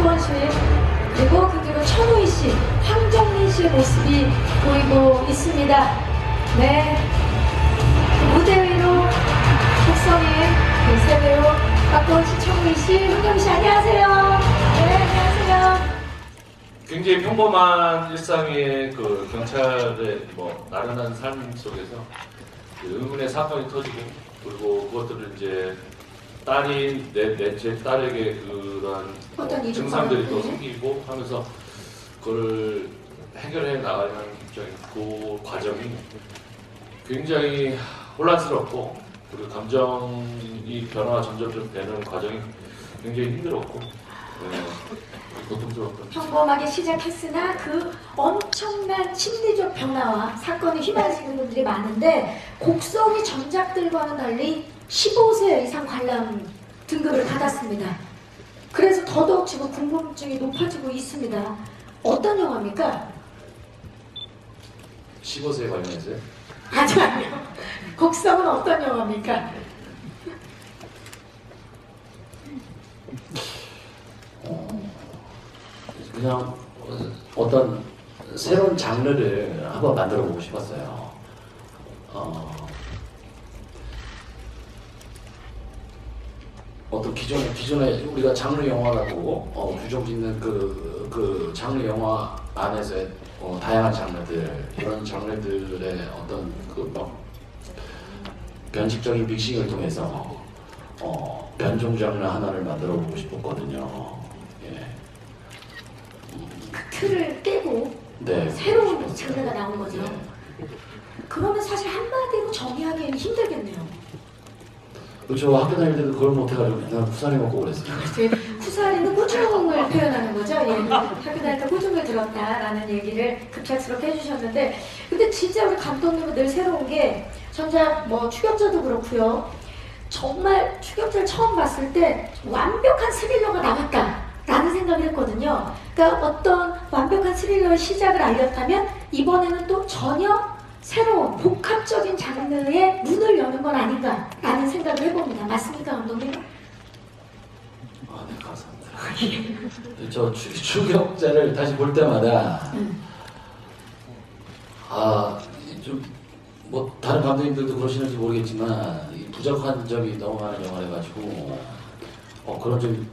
곽도원 씨, 그리고 그 뒤로 천우희 씨, 황정민 씨의 모습이 보이고 있습니다. 네, 무대 위로 곡성의 새 배우 곽도원 씨, 천우희 씨, 황정민 씨 안녕하세요. 네, 안녕하세요. 굉장히 평범한 일상의 그 경찰의 뭐 나른한 삶 속에서 그 의문의 사건이 터지고, 그리고 그것들을 이제 딸인 제 딸에게 그런 어떤 증상들이 또 네. 생기고 하면서 그걸 해결해 나가는 입장인 그 과정이 굉장히 혼란스럽고, 그리고 감정이 변화가 점점 되는 과정이 굉장히 힘들었고, 고통스럽고. 평범하게 시작했으나 그 엄청난 심리적 변화와 사건에 휘말리시는 분들이 많은데, 곡성이 전작들과는 달리 15세 이상 관람 등급을 받았습니다. 그래서 더더욱 지금 궁금증이 높아지고 있습니다. 어떤 영화입니까? 15세에 관련해서요? 아니요. 곡성은 어떤 영화입니까? 그냥 어떤 새로운 장르를 한번 만들어 보고 싶었어요. 어떤 기존에 우리가 장르 영화라고 규정짓는 그 장르 영화 안에서의 다양한 장르들, 이런 장르들의 어떤 변칙적인 믹싱을 통해서 변종 장르 하나를 만들어 보고 싶었거든요. 예. 그 틀을 깨고 네. 새로운 장르가 나온 거죠. 네. 그러면 사실 한마디로 정의하기는 힘들겠네요. 그렇죠. 학교 다닐 때도 그걸 못해가지고 맨날 후사리 먹고 그랬어요. 쿠사리는 꾸중을 표현하는 거죠. 예. 학교 다닐 때 꾸중을 들었다라는 얘기를 급작스럽게 해주셨는데, 근데 진짜 우리 감독님은 늘 새로운 게, 전작 뭐 추격자도 그렇고요. 정말 추격자를 처음 봤을 때 완벽한 스릴러가 나왔다라는 생각을 했거든요. 그러니까 어떤 완벽한 스릴러의 시작을 알렸다면, 이번에는 또 전혀 새로운 복합적인 장르의 문을 여는 건 아닌가라는 생각을 해봅니다. 맞습니까, 감독님? 아, 네, 감사합니다. 저 추격자를 다시 볼 때마다 좀 뭐 다른 감독님들도 그러시는지 모르겠지만 이 부족한 점이 너무 많은 영화를 해가지고 그런 점이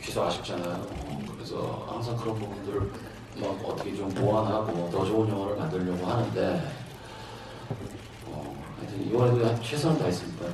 계속 아쉽잖아요. 그래서 항상 그런 부분들을 막 어떻게 좀 보완하고 더 좋은 영화를 만들려고 하는데 하여튼 이번에도 최선을 다했습니다.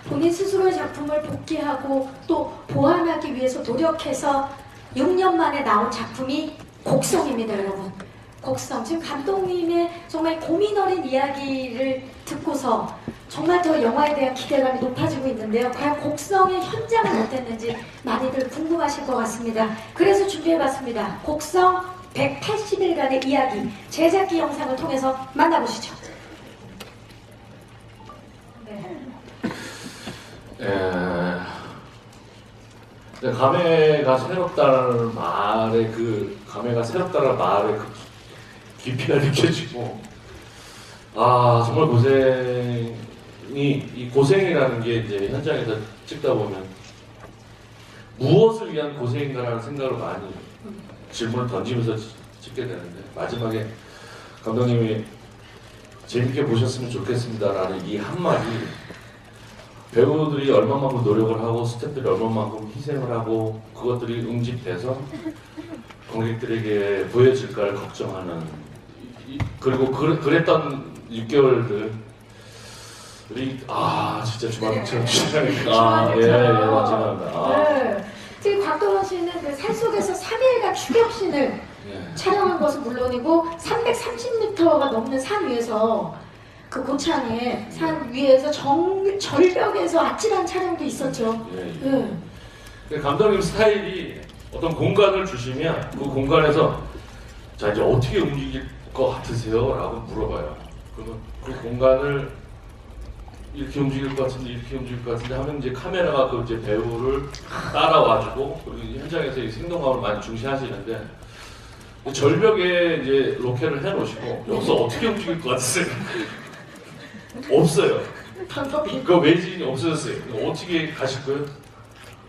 본인 스스로의 작품을 복귀하고 또 보완하기 위해서 노력해서 6년 만에 나온 작품이 곡성입니다, 여러분. 곡성. 지금 감독님의 정말 고민 어린 이야기를 듣고서 정말 더 영화에 대한 기대감이 높아지고 있는데요. 과연 곡성의 현장은 어땠는지 많이들 궁금하실 것 같습니다. 그래서 준비해봤습니다. 곡성 180일간의 이야기, 제작기 영상을 통해서 만나보시죠. 감회가 새롭다는 말에 감회가 새롭다는 말에 깊이가 느껴지고, 정말 이 고생이라는 게 이제 현장에서 찍다 보면 무엇을 위한 고생인가라는 생각을 많이 질문을 던지면서 찍게 되는데, 마지막에 감독님이 재밌게 보셨으면 좋겠습니다라는 이 한마디, 배우들이 얼마만큼 노력을 하고 스태프들이 얼마만큼 희생을 하고 그것들이 응집돼서 관객들에게 보여질까를 걱정하는, 그리고 그랬던 6개월들이 진짜 주마등처럼 지나니까 맞습니다. 네. 지금 곽도원 씨는 그 산속에서 3일간 추격신을 촬영한 것은 물론이고 330m가 넘는 산 위에서 그 고창에 산 위에서 절벽에서 아찔한 촬영도 있었죠. 감독님 스타일이 어떤 공간을 주시면 그 공간에서 자 이제 어떻게 움직일 것 같으세요? 라고 물어봐요. 그러면 그 공간을 이렇게 움직일 것 같은데 이렇게 움직일 것 같은데 하면 이제 카메라가 그 이제 배우를 따라와주고, 그리고 현장에서 이 생동감을 많이 중시하시는데, 절벽에 이제 로켓을 해놓으시고 여기서 어떻게 움직일 것 같으세요? 없어요. 그 외진이 없어졌어요. 어떻게 가실 거예요?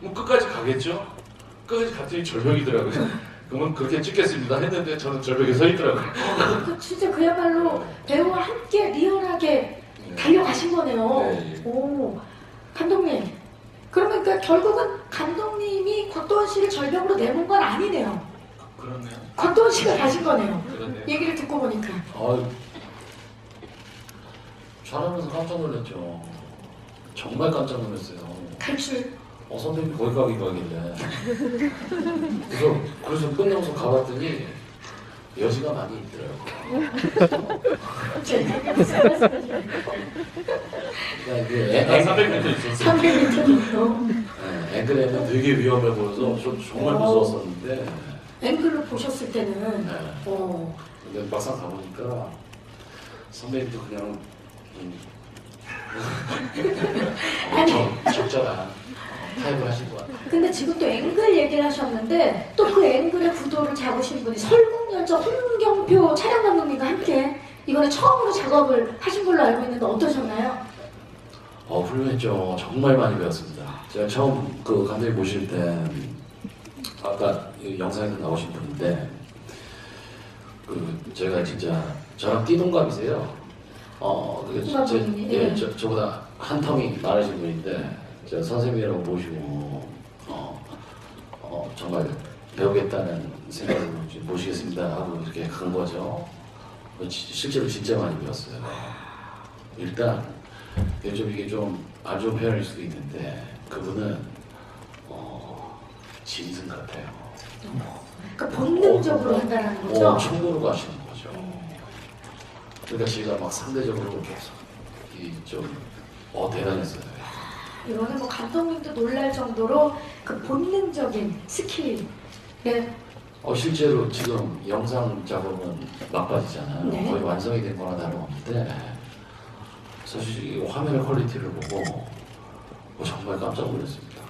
뭐 끝까지 가겠죠? 끝까지 갔더니 절벽이더라고요. 그러면 그렇게 찍겠습니다 했는데 저는 절벽에 서 있더라고요. 진짜 그야말로 배우와 함께 리얼하게 네. 달려가신 거네요. 네. 오, 감독님. 그러면 그러니까 결국은 감독님이 곽도원 씨를 절벽으로 내몬 건 아니네요. 그렇네요. 곽도원 씨가 가신 거네요. 그렇네요. 얘기를 듣고 보니까. 촬영하면서 깜짝 놀랐죠. 정말 깜짝 놀랐어요. 탈출. 선배님 거기 가길래. 그래서 끝나고서 가봤더니 여지가 많이 있더라고요. 그러니까 그 300m 있었어요. 300m. 앵글에는 되게 위험해 보여서 정말 무서웠었는데. 앵글로 보셨을 때는. 네. 근데 막상 가보니까 선배님도 그냥 적절한 타입을 하신 것 같아요. 근데 지금 또 앵글 얘기를 하셨는데 또 그 앵글의 구도를 잡으신 분이 설국열차 홍경표 촬영 감독님과 함께 이번에 처음으로 작업을 하신 걸로 알고 있는데 어떠셨나요? 훌륭했죠. 정말 많이 배웠습니다. 제가 처음 그 감독님 모실 때 아까 영상에서 나오신 분인데 제가 진짜 저랑 띠동갑이세요. 저보다 한 텀이 많으신 분인데 제가 선생님이라고 모시고 정말 배우겠다는 생각으로 모시겠습니다 하고 이렇게 간 거죠. 실제로 진짜 많이 배웠어요. 일단 이게 좀 안 좋은 표현일 수도 있는데 그분은 짐승 같아요. 그러니까 본능적으로 한다는 거죠? 충고로 가시는 거죠. 그러니까 제가 막 상대적으로 계속 대단했어요. 이거는 뭐 감독님도 놀랄 정도로 그 본능적인 스킬. 네. 실제로 지금 영상 작업은 막바지잖아요. 네. 거의 완성이 된 거나 다름없는데 사실 이 화면의 퀄리티를 보고 정말 깜짝 놀랐습니다.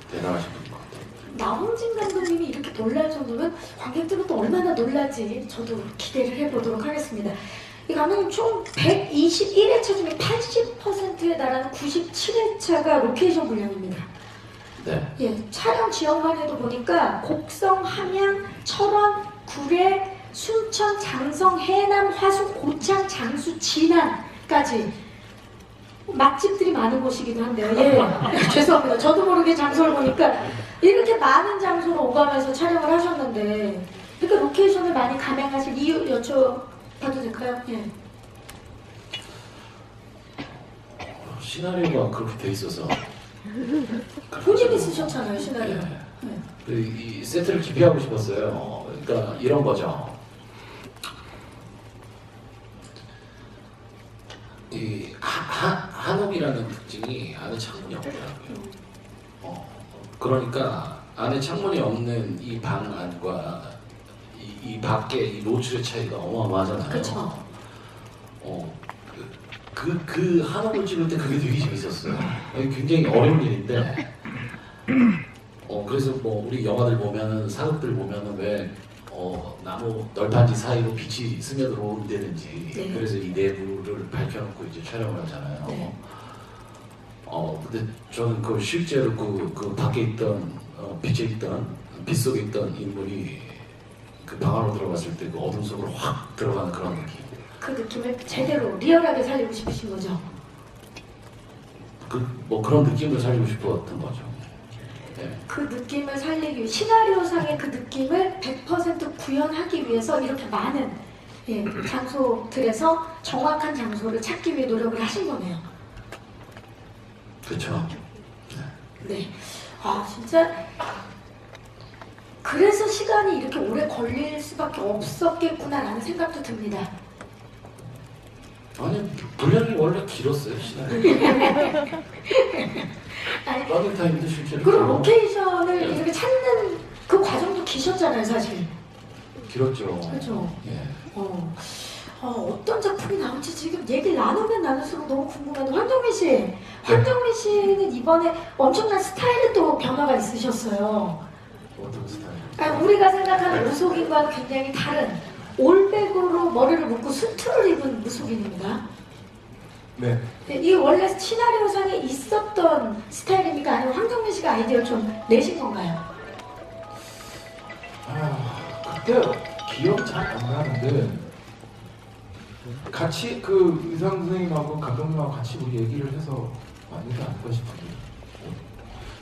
대단하신 분인 것 같아요. 나홍진 감독님이 이렇게 놀랄 정도면 관객들은 또 얼마나 놀랄지 저도 기대를 해보도록 하겠습니다. 이 감독님 총 121회차 중에 80%에 달하는 97회차가 로케이션 분량입니다. 네. 예, 촬영 지역만 해도 보니까 곡성, 함양, 철원, 구례, 순천, 장성, 해남, 화순, 고창, 장수, 진안까지 맛집들이 많은 곳이기도 한데요. 예, 죄송합니다. 저도 모르게 장소를 보니까 이렇게 많은 장소로 오가면서 촬영을 하셨는데 그러니까 로케이션을 많이 감행하실 이유 여쭤봐도 될까요? 예. 시나리오가 그렇게 돼 있어서 본인이 쓰셨잖아요, 시나리오. 네. 네. 이 세트를 기피하고 싶었어요. 그러니까 이런 거죠. 이 한옥이라는 특징이 안에 창문이 없더라고요. 그러니까 안에 창문이 없는 이 방 안과 이 밖에 이 노출의 차이가 어마어마하잖아요. 그렇죠. 그 한옥을 찍을 때 그게 되게 재밌었어요. 굉장히 어려운 일인데, 그래서 뭐 우리 영화들 보면은 사극들 보면은 왜 나무 널판지 사이로 빛이 스며들어온다든지 네. 그래서 이 내부를 밝혀놓고 이제 촬영을 하잖아요. 네. 근데 저는 그 실제로 그 밖에 있던 빛에 있던 빛 속에 있던 인물이 그 방 안으로 들어갔을 때 그 어둠 속으로 확 들어가는 그런 느낌. 그 느낌을 제대로 리얼하게 살리고 싶으신 거죠? 뭐 그런 느낌을 살리고 싶었던 거죠. 네. 그 느낌을 살리기 위해 시나리오상의 그 느낌을 100% 구현하기 위해서 이렇게 많은 장소들에서 정확한 장소를 찾기 위해 노력을 하신 거네요. 그렇죠. 네. 아 진짜 그래서 시간이 이렇게 오래 걸릴 수밖에 없었겠구나라는 생각도 듭니다. 아니 분량이 원래 길었어요 시나리오. 아니, 러닝 타임도 실제로. 그럼 로케이션을 이렇게 찾는 그 과정도 기셨잖아요, 사실. 길었죠. 그렇죠. 예. 어떤 작품이 나올지 지금 얘기를 나누면 나눌수록 너무 궁금한데 황정민 씨는 이번에 엄청난 스타일에 또 변화가 있으셨어요. 어떤 스타일? 아니, 우리가 생각하는 무속인과는 굉장히 다른 올백으로 머리를 묶고 수트를 입은 무속인입니다. 네. 이 원래 시나리오상에 있었던 스타일입니까? 아니면 황정민 씨가 아이디어를 좀 내신 건가요? 그때 기억이 잘 안 나는데 같이 그 의상 선생님하고 감독님하고 같이 우리 얘기를 해서 아니다 아닐까 싶은데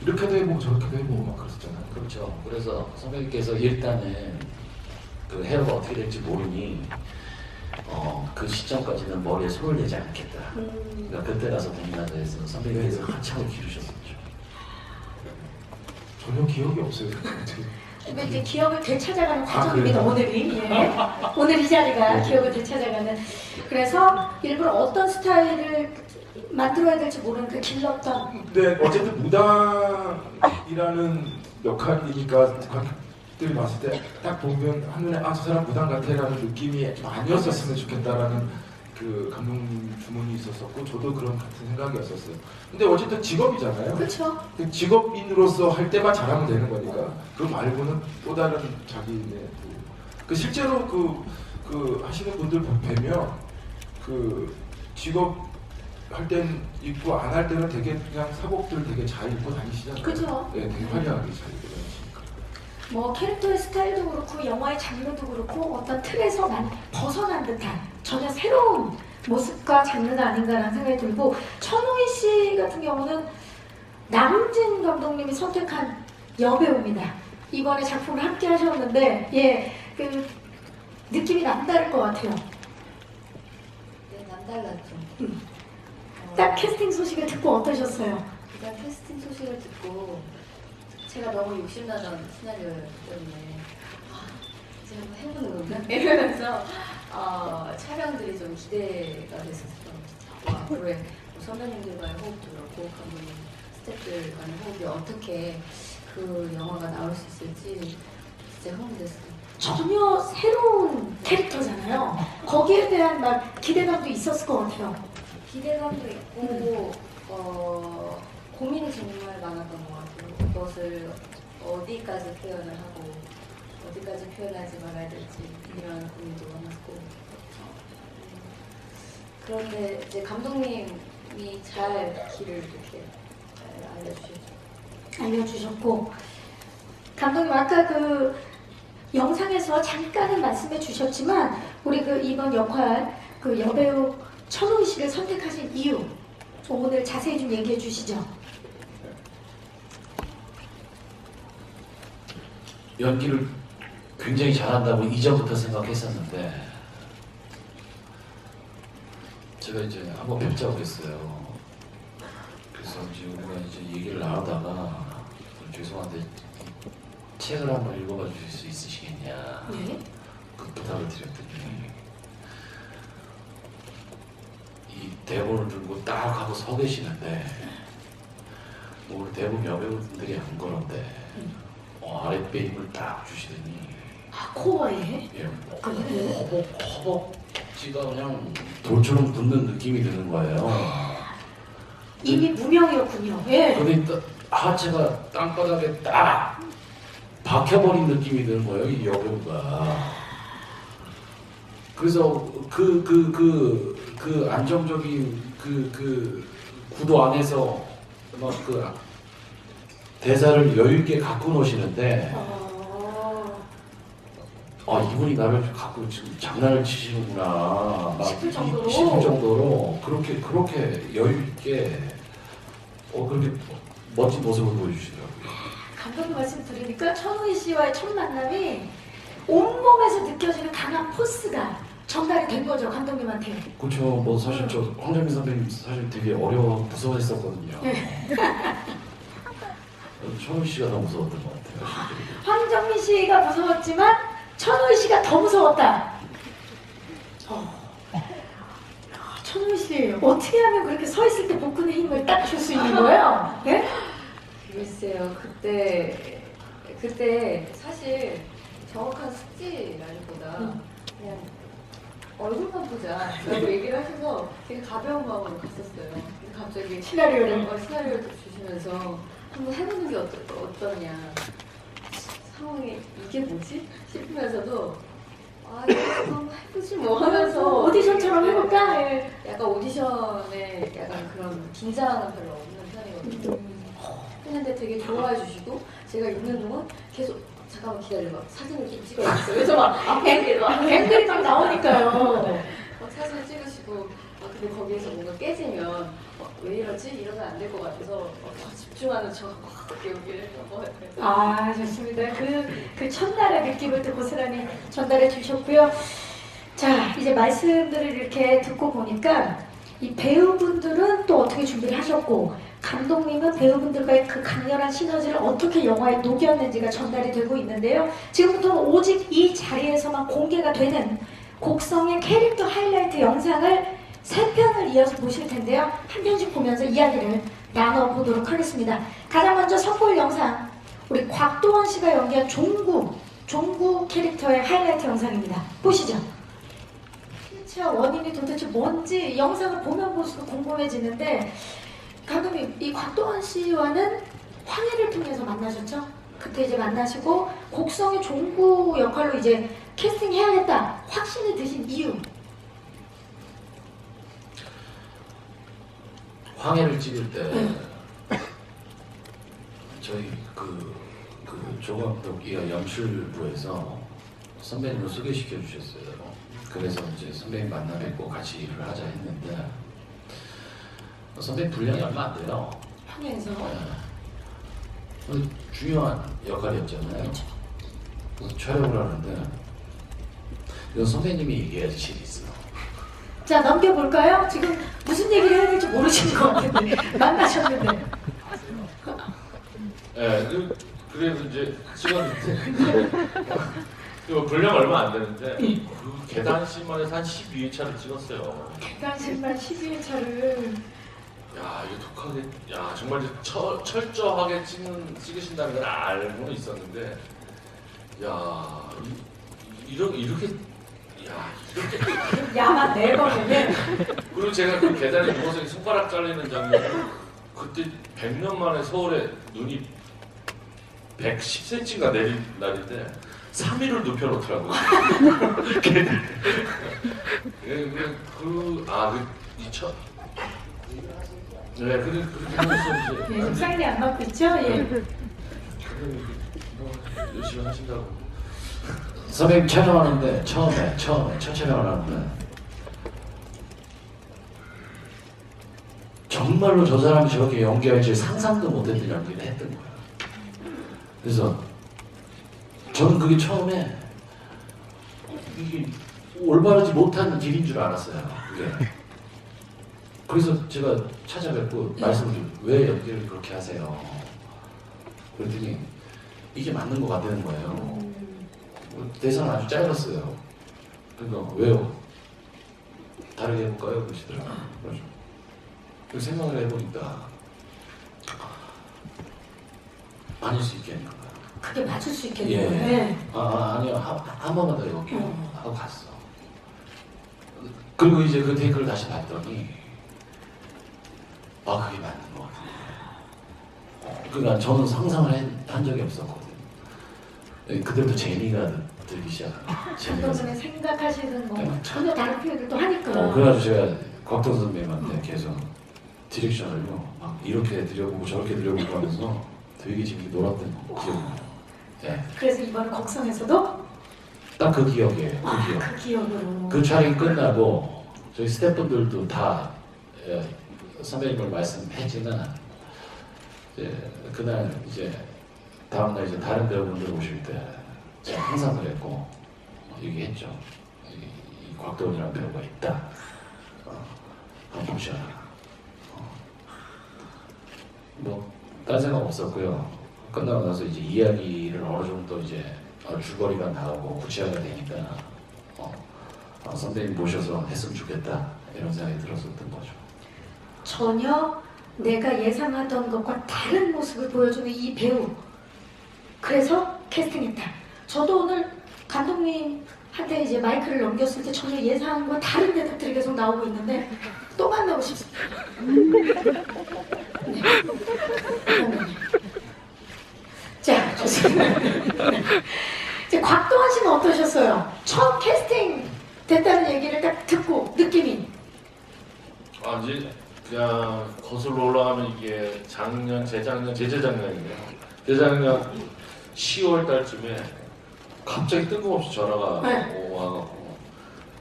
이렇게도 해보고 저렇게도 해보고 막 그랬었잖아요. 그렇죠. 그래서 선배님께서 일단은 그 헤어가 어떻게 될지 모르니 그 시점까지는 머리에 손을 대지 않겠다. 그러니까 그때 가서 동남아에서 선배님께서 한참을 기르셨었죠. 전혀 기억이 없어요. 어떻게. 근데 이제 기억을 되찾아가는 과정입니다. 그래요? 오늘이 오늘 이 자리가 기억을 되찾아가는. 그래서 일부러 어떤 스타일을 만들어야 될지 모르는 그 길렀던. 근데 어쨌든 무당이라는 역할이니까 관객들이 봤을 때 딱 보면 한눈에 저 사람 무당 같아라는 느낌이 좀 아니었었으면 좋겠다라는 그 감독님 주문이 있었었고 저도 그런 같은 생각이었었어요. 근데 어쨌든 직업이잖아요. 그렇죠. 직업인으로서 할 때만 잘하면 되는 거니까 그거 말고는 또 다른 자기네 그 실제로 그 하시는 분들 뵈면 그 직업 할 땐 입고 안 할 때는 되게 그냥 사복들 되게 잘 입고 다니시잖아요. 그죠. 예, 되게 화려하게 잘 입고 다니시니까. 뭐 캐릭터의 스타일도 그렇고 영화의 장르도 그렇고 어떤 틀에서 많이 벗어난 듯한 전혀 새로운 모습과 장르가 아닌가라는 생각이 들고 천우희 씨 같은 경우는 남진 감독님이 선택한 여배우입니다. 이번에 작품을 함께 하셨는데 그 느낌이 남다를 것 같아요. 네, 남달랐죠. 딱 캐스팅 소식을 듣고 어떠셨어요? 일단 캐스팅 소식을 듣고 제가 너무 욕심나던 시나리오 때문에 이제 한번 해보는 건가? 이러면서 촬영들이 좀 기대가 됐었어요. 앞으로의 뭐 선배님들과의 호흡도 그렇고 감독님, 스태프들 간의 호흡이 어떻게 그 영화가 나올 수 있을지 진짜 흥분됐어요. 전혀 새로운 캐릭터잖아요. 거기에 대한 막 기대감도 있었을 것 같아요. 기대감도 있고 고민이 정말 많았던 것 같아요. 그것을 어디까지 표현을 하고 어디까지 표현하지 말아야 될지 이런 고민도 많았고 그런데 이제 감독님이 잘 길을 이렇게 잘 알려주셨고 감독님 아까 그 영상에서 잠깐은 말씀해 주셨지만 우리 그 이번 역할 그 여배우 천우희 씨를 선택하신 이유 오늘 자세히 좀 얘기해 주시죠. 연기를 굉장히 잘한다고 이전부터 생각했었는데 제가 이제 한번 뵙자고 했어요. 그래서 이제 우리가 이제 얘기를 나누다가 죄송한데 책을 한번 읽어봐 주실 수 있으시겠냐 네. 그 부탁을 드렸더니 이 대본을 들고 딱 하고 서 계시는데 뭐 우리 대본 여배우분들이 안 그런데 아랫배 힘을 딱 주시더니 코어에 예, 그 허벅지가 그냥 돌처럼 붙는 느낌이 드는 거예요. 이미 무명이었군요. 예. 근데 딱 하체가 땅바닥에 딱 박혀버린 느낌이 드는 거예요, 이 여배우가. 그래서 그 안정적인 그 구도 안에서 막 그 대사를 여유 있게 갖고 노시는데 이분이 나를 갖고 지금 장난을 치시는구나 막 싶을 정도로? 싶을 정도로 그렇게 여유 있게 그렇게 멋진 모습을 보여주시더라고요. 감독님 말씀 들으니까 천우희 씨와의 첫 만남이 온몸에서 느껴지는 강한 포스가 전달이 된 거죠 감독님한테. 그렇죠. 뭐 사실 저 황정민 선배님 사실 되게 무서워했었거든요. 천우 씨가 더 무서웠던 것 같아요. 황정민 씨가 무서웠지만 천우희 씨가 더 무서웠다. 천우희 씨 어떻게 하면 그렇게 서 있을 때 복근의 힘을 딱 줄 수 있는 거예요? 예? 글쎄요, 그때 사실 정확한 숙지라기보다 그냥 얼굴만 보자 라고 얘기를 하셔서 되게 가벼운 마음으로 갔었어요. 근데 갑자기 시나리오를? 시나리오를 주시면서 한번 해보는 게 어떠냐 상황이 이게 뭐지? 싶으면서도 이거 한번 해보지 뭐 하면서 오디션처럼 해볼까? 예. 약간 오디션에 약간 그런 긴장은 별로 없는 편이거든요. 했는데 되게 좋아해 주시고 제가 있는 동안 계속 잠깐만 기다려봐. 사진을 좀 찍어야겠어. 그래서 막 앵글이 앵글이 막 나오니까요. 막 사진을 찍으시고 근데 거기에서 뭔가 깨지면 왜 이러지? 이러면 안 될 것 같아서 더 집중하는 저가 막 여기를 했던 것 같아요. 아, 좋습니다. 그 첫날의 느낌을 또 고스란히 전달해 주셨고요. 자, 이제 말씀들을 이렇게 듣고 보니까 이 배우분들은 또 어떻게 준비를 하셨고, 감독님은 배우분들과의 그 강렬한 시너지를 어떻게 영화에 녹였는지가 전달이 되고 있는데요. 지금부터는 오직 이 자리에서만 공개가 되는 곡성의 캐릭터 하이라이트 영상을 3편을 이어서 보실 텐데요. 한 편씩 보면서 이야기를 나눠보도록 하겠습니다. 가장 먼저 선보일 영상, 우리 곽도원 씨가 연기한 종구 캐릭터의 하이라이트 영상입니다. 보시죠. 실체 원인이 도대체 뭔지 영상을 보면 볼수록 궁금해지는데, 감독님, 이 곽도원 씨와는 황해를 통해서 만나셨죠? 그때 이제 만나시고 곡성의 종구 역할로 이제 캐스팅해야겠다 확신이 드신 이유. 황해를 찍을 때 저희 그 조감독이가 연출부에서 선배님을 소개시켜 주셨어요. 그래서 이제 선배님 만나 뵙고 같이 일을 하자 했는데 선배님 분량이 얼마 안 돼요. 황해에서. 근데 중요한 역할이었잖아요. 그래서 촬영을 하는데 이건 선배님이 얘기해야지 실이 있어. 자, 넘겨볼까요? 지금 무슨 얘기를 해야 될지 모르시는 것 같은데 만나셨는데. 예, 그래서 이제 찍었는데 그 분량 얼마 안 되는데 그 계단식만 해서 한 12회차를 찍었어요. 계단식만 12회차를. 야, 이거 독하게, 야, 정말 철저하게 찍으신다는 걸 알고는 있었는데, 야, 이렇게, 야만 4번이네. 그리고 제가 그 계단에 누워서 손가락 잘리는 장면, 그때 100년 만에 서울에 눈이 110cm가 내린 날인데, 3일을 눕혀놓더라고요. 계단에. 네, 그렇게 하면서 이제. 예, 지금 사인이 안 맞고 있죠? 예. 열심히 하신다고. 선배님 촬영하는데 처음에 첫 촬영을 하는데 정말로 저 사람이 저렇게 연기할 줄 상상도 못했던 연기를 했던 거예요. 그래서 저는 그게 처음에 이게 올바르지 못한 길인 줄 알았어요. 그게. 그래서 제가 찾아뵙고 말씀을 좀 왜 연기를 그렇게 하세요? 그랬더니 이게 맞는 것 같다는 거예요. 대사는 아주 짧았어요. 그러니까 왜요? 다르게 해볼까요? 그러시더라고요. 그래서 생각을 해보니까 아닐 수 있겠는가. 그게 맞을 수 있겠네요. 예. 네. 아니요. 한 번만 더 해볼게요. 하고 갔어. 그리고 이제 그 테이크를 다시 봤더니 그게 맞는 것 같아요. 그러니까 저는 상상을 한 적이 없었거든요. 그때부터 재미가 들기 시작합니다. 감독님의 생각하시는 뭐 네. 전혀 다른 표현을 또 하니까. 그래가지고 제가 곽도원 선배님한테 계속 디렉션을요 막 이렇게 드려보고 저렇게 드려보고 하면서 되게 재밌게 놀았던 기억이 나요. 네. 그래서 이번 곡성에서도 딱 그 기억이에요. 그 기억. 그 기억으로. 그 촬영이 끝나고 저희 스태프분들도 다 선배님을 말씀했지만 이제 그날 이제 다음날 이제 다른 배우분들 오실 때 제가 항상 그랬고 얘기했죠. 이 곽도원이라는 배우가 있다. 한번 보셔라. 뭐 딴 생각 없었고요. 끝나고 나서 이제 이야기를 어느 정도 이제 줄거리가 나오고 구체화가 되니까 선배님 모셔서 했으면 좋겠다 이런 생각이 들었었던 거죠. 전혀 내가 예상하던 것과 다른 모습을 보여주는 이 배우. 그래서 캐스팅했다. 저도 오늘 감독님한테 이제 마이크를 넘겼을 때 전혀 예상과 다른 대답들이 계속 나오고 있는데 또 만나고 싶습니다. 네. 자, 좋습니다. 이제 곽도원 씨는 어떠셨어요? 처음 캐스팅 됐다는 얘기를 딱 듣고 느낌이. 이제 그냥 거슬러 올라가면 이게 재작년인데요. 재작년 10월 달쯤에 갑자기 뜬금없이 전화가 네. 와갖고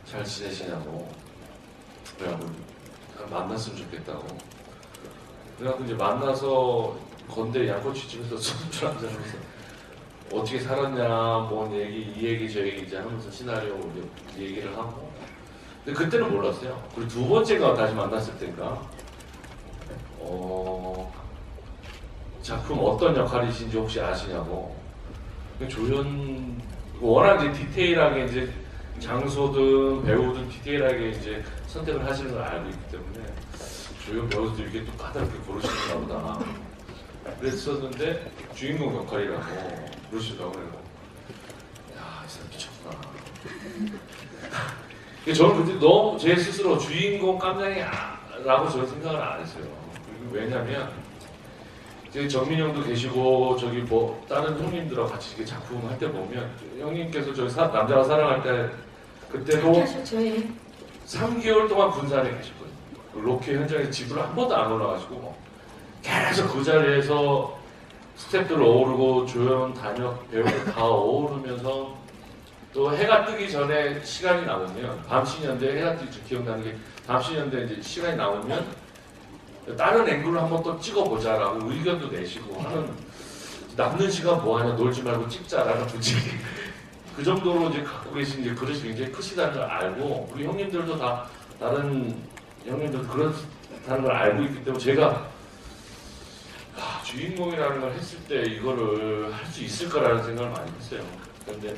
잘 지내시냐고 그래갖고 만났으면 좋겠다고 그래갖고 이제 만나서 건대 양꼬치집에서 소주 한잔 하면서 어떻게 살았냐 뭔 얘기 이 얘기 저 얘기 이제 하면서 시나리오 이제 얘기를 하고 근데 그때는 몰랐어요. 그리고 두 번째가 다시 만났을 때인가 작품 어떤 역할이신지 혹시 아시냐고 조연 워낙 이제 디테일하게 이제 장소든 배우든 디테일하게 이제 선택을 하시는 걸 알고 있기 때문에 조연 배우도 이렇게 또 까다롭게 고르시는가 보다 그랬었는데 주인공 역할이라고 그러시더라고요. 야, 이 사람 미쳤구나. 저는 그때 너무 제 스스로 주인공 깜냥이라고 저는 생각을 안 했어요. 왜냐면 이제 정민 형도 계시고 저기 뭐 다른 형님들하고 같이 이렇게 작품 할 때 보면 형님께서 저기 남자가 사랑할 때 그때도 하셨죠. 예. 3개월 동안 군산에 계셨거든요. 그 로케 현장에 집으로 한 번도 안 올라가시고 계속 그 자리에서 스태프들 어우르고 조연, 단역, 배우들 다 어우르면서 또 해가 뜨기 전에 시간이 남으면 밤신년대 해가 뜨기 전 기억나는 게 밤신년대 이제 시간이 남으면 다른 앵글로 한번 또 찍어보자라고 의견도 내시고 하는 남는 시간 뭐하냐 놀지 말고 찍자라는 분위기 그 정도로 이제 갖고 계신 이제 그릇이 굉장히 크시다는 걸 알고 우리 형님들도 다 다른 형님들도 그렇다는 걸 알고 있기 때문에 제가 주인공이라는 걸 했을 때 이거를 할 수 있을 거라는 생각을 많이 했어요. 그런데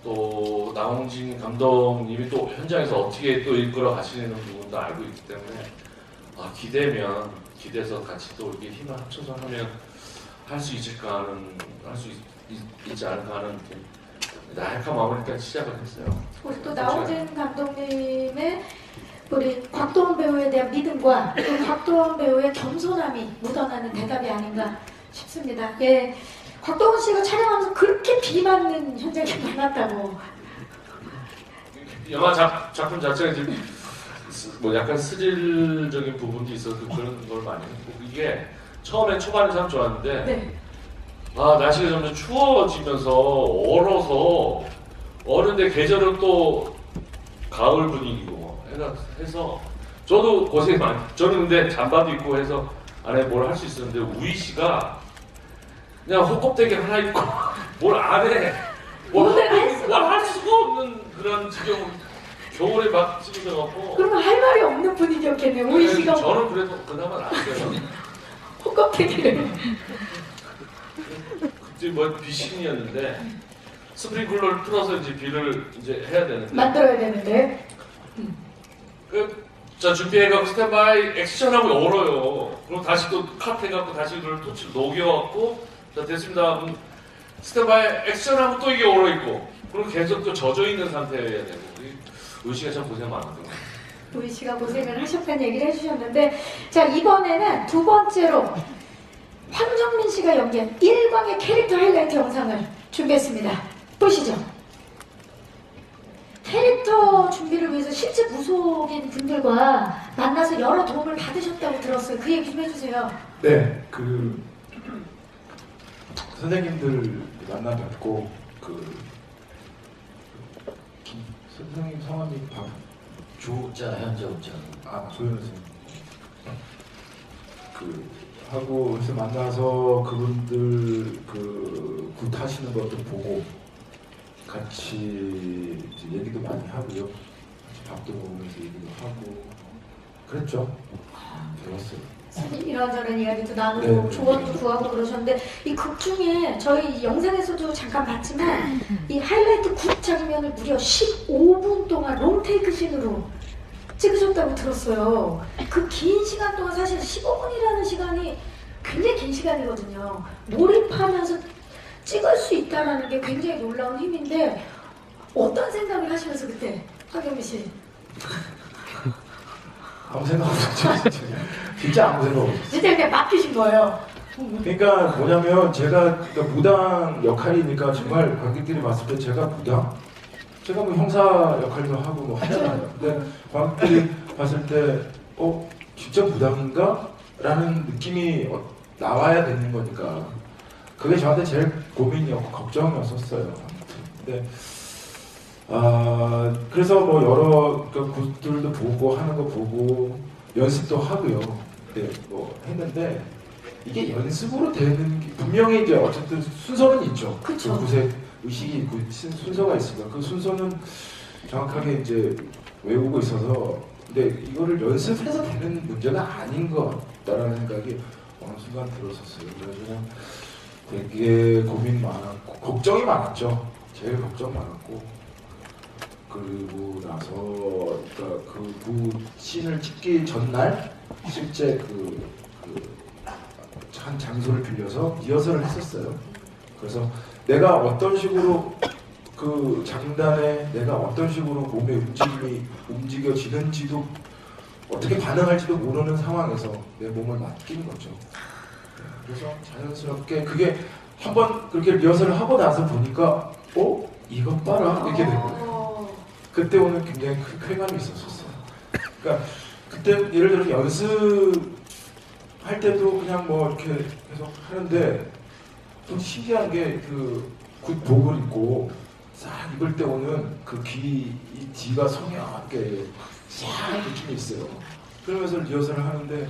또 나홍진 감독님이 또 현장에서 어떻게 또 이끌어 가시는 부분도 알고 있기 때문에 기대면 기대서 같이 또 이렇게 힘을 합쳐서 하면 할 수 있을까 하는 할 수 있지 않을까 하는 나약한 마음으로 일단 시작을 했어요. 우리 또 나홍진 감독님의 우리 곽도원 배우에 대한 믿음과 또 곽도원 배우의 겸손함이 묻어나는 대답이 아닌가 싶습니다. 예, 곽도원 씨가 촬영하면서 그렇게 비맞는 현장이 많았다고. 영화 작품 자체가 이제 뭐 약간 스릴적인 부분도 있어서 그런 걸 많이 했고 이게 처음에 초반에 참 좋았는데 네. 날씨가 점점 추워지면서 얼어서 어른데 계절은 또 가을 분위기고 해서 저도 고생 많이 저는 근데 잠바도 입고 해서 안에 뭘 할 수 있었는데 우희 씨가 그냥 호껍데기 하나 입고 뭘 안 해 뭘 할 수가 없는 그런 지경 겨울에 막 찍으셔갖고 그러면 할 말이 없는 분위기였겠네요. 우희 씨가 저는 그래도 그나마 나았어요. 호껍데기를. 그때 뭐 비신이었는데 스프링클러를 틀어서 이제 비를 이제 해야 되는데 만들어야 되는데. 자 준비해갖고 스탠바이 액션하고 얼어요. 그럼 다시 또 컷 해갖고 다시 그걸 토치를 녹여갖고 자 됐습니다. 그럼 스탠바이 액션하고 또 이게 얼어있고 그럼 계속 또 젖어있는 상태여야 되고 의식이 참 고생 많았던 것 같아요. 우희 씨가 고생을 하셨다는 얘기를 해주셨는데 자 이번에는 두 번째로 황정민 씨가 연기한 일광의 캐릭터 하이라이트 영상을 준비했습니다. 보시죠. 캐릭터 준비를 위해서 실제 무속인 분들과 만나서 여러 도움을 받으셨다고 들었어요. 그 얘기 좀 해주세요. 네, 그 선생님들 만나 뵙고 선생님 성함이 조자 현재 우자 조현 선생님 하고 해서 만나서 그분들 굿 하시는 것도 보고 같이 이제 얘기도 많이 하고요. 같이 밥도 먹으면서 얘기도 하고 그랬죠. 배웠어요. 사실 이런저런 이야기도 나누고 네. 조언도 구하고 그러셨는데 이 극 중에 저희 영상에서도 잠깐 봤지만 이 하이라이트 굿 장면을 무려 15분 동안 롱테이크 씬으로 찍으셨다고 들었어요. 그 긴 시간 동안 사실 15분이라는 시간이 굉장히 긴 시간이거든요. 몰입하면서 찍을 수 있다는 게 굉장히 놀라운 힘인데 어떤 생각을 하시면서 그때 황경민 씨? 아무 생각 없었죠. 진짜 아무 생각 없었어요. 진짜 그냥 맡기신 거예요. 그러니까 뭐냐면 제가 무당 역할이니까 정말 관객들이 봤을 때 제가 무당? 제가 뭐 형사 역할도 하고 뭐 하잖아요. 근데 관객들이 봤을 때 진짜 무당인가? 라는 느낌이 나와야 되는 거니까 그게 저한테 제일 고민이었고 걱정이었었어요. 근데 그래서 뭐 여러 그 굿들도 보고 하는 거 보고 연습도 하고요. 네, 뭐 했는데 이게 연습으로 되는 게 분명히 이제 어쨌든 순서는 있죠. 그쵸. 그 굿의 의식이 있고 순서가 있으니까 그 순서는 정확하게 이제 외우고 있어서 근데 이거를 연습해서 되는 문제가 아닌 것 같다라는 생각이 어느 순간 들었었어요. 그래서 그냥 되게 고민 많았고 걱정이 많았죠. 제일 걱정 많았고 그리고 나서 그러니까 그 씬을 찍기 전날 실제 한 장소를 빌려서 리허설을 했었어요. 그래서 내가 어떤 식으로 그 장단에 내가 어떤 식으로 몸의 움직임이 움직여지는지도 어떻게 반응할지도 모르는 상황에서 내 몸을 맡긴 거죠. 그래서 자연스럽게 그게 한번 그렇게 리허설을 하고 나서 보니까 이것 봐라 이렇게 된 거예요. 그때 오늘 굉장히 큰 쾌감이 있었어요. 그러니까 그때 예를 들어 연습할 때도 그냥 뭐 이렇게 계속 하는데 좀 신기한 게 그 굿복을 입고 싹 입을 때 오는 그 이 뒤가 성형하게 싹 느낌이 있어요. 그러면서 리허설을 하는데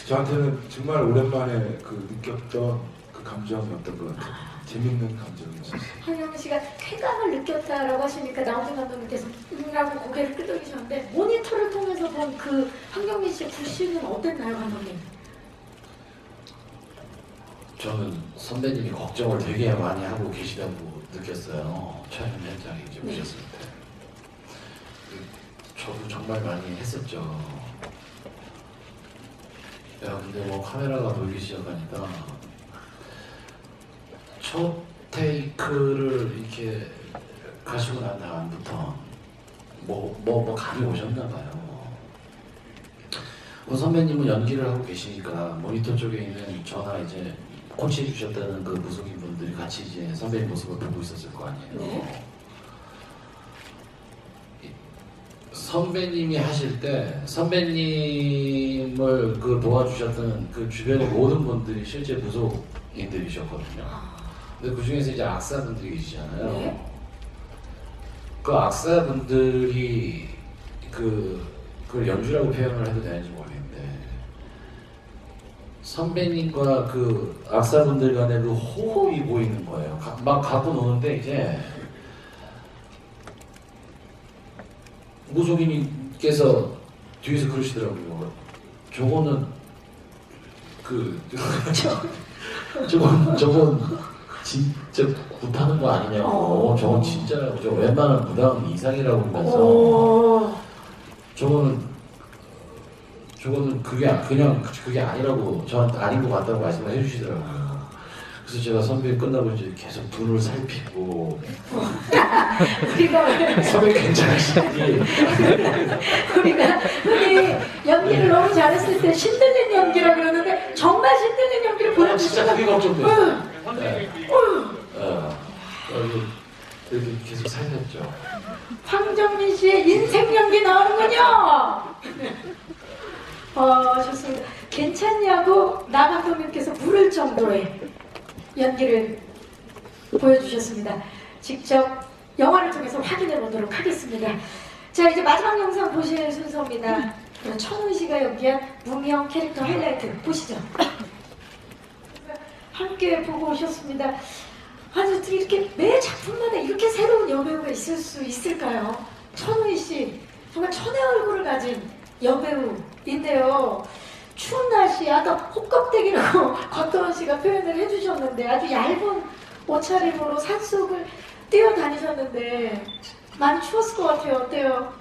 저한테는 정말 오랜만에 그 느꼈던 그 감정이었던 것 같아요. 재밌는 감정이었어요. 황영민 씨가 쾌감을 느꼈다라고 하시니까 나오진 감독님께서 라고 고개를 끄덕이셨는데 모니터를 통해서 본 그 황영민 씨의 굿씨는 어땠나요, 감독님? 저는 선배님이 걱정을 되게 많이 하고 계시다고 느꼈어요. 촬영 현장에 이제 네. 오셨을 때. 저도 정말 많이 했었죠. 야, 근데 뭐 카메라가 돌기 시작하니까 첫 테이크를 이렇게 가시고 난 다음부터 뭐 감이 오셨나 봐요. 선배님은 연기를 하고 계시니까 모니터 쪽에 있는 저나 이제 코치해 주셨다는 그 무속인 분들이 같이 이제 선배님 모습을 보고 있었을 거 아니에요. 네. 선배님이 하실 때 선배님을 그 도와주셨던 그 주변의 모든 분들이 실제 무속인들이셨거든요. 근데 그 중에서 이제 악사분들이 계시잖아요. 네. 그 악사분들이 그걸 연주라고 표현을 해도 되는지 모르겠는데 선배님과 그 악사분들 간의 그 호흡이 보이는 거예요. 막 갖고 노는데 이제 무속인님께서 뒤에서 그러시더라고요. 저거는 저건 진짜 굿하는 거 아니냐고. 저건 진짜라고. 저 웬만한 무당 이상이라고 하면서 저거는 그게 아니라고 저한테 아닌 것 같다고 말씀을 해주시더라고요. 그래서 제가 선배 끝나고 이제 계속 눈을 살피고 우리가 선배 괜찮으신지 우리가 흔히 연기를 너무 잘했을 때 신들린 연기라고 그러는데 정말 신들린 연기를 진짜 보여주시면 그게 걱정돼요. 네. 이렇게 계속 살폈죠. 황정민 씨의 인생 연기 나오는군요. 좋습니다. 괜찮냐고 나 감독님께서 물을 정도의 연기를 보여주셨습니다. 직접 영화를 통해서 확인해 보도록 하겠습니다. 자, 이제 마지막 영상 보실 순서입니다. 천훈 씨가 연기한 무명 캐릭터 하이라이트 보시죠. 함께 보고 오셨습니다. 아니 어떻게 이렇게 매 작품마다 이렇게 새로운 여배우가 있을 수 있을까요? 천우희 씨 정말 천의 얼굴을 가진 여배우인데요. 추운 날씨 아주 호껍데기라고 곽도원 씨가 표현을 해주셨는데 아주 얇은 옷차림으로 산속을 뛰어다니셨는데 많이 추웠을 것 같아요. 어때요?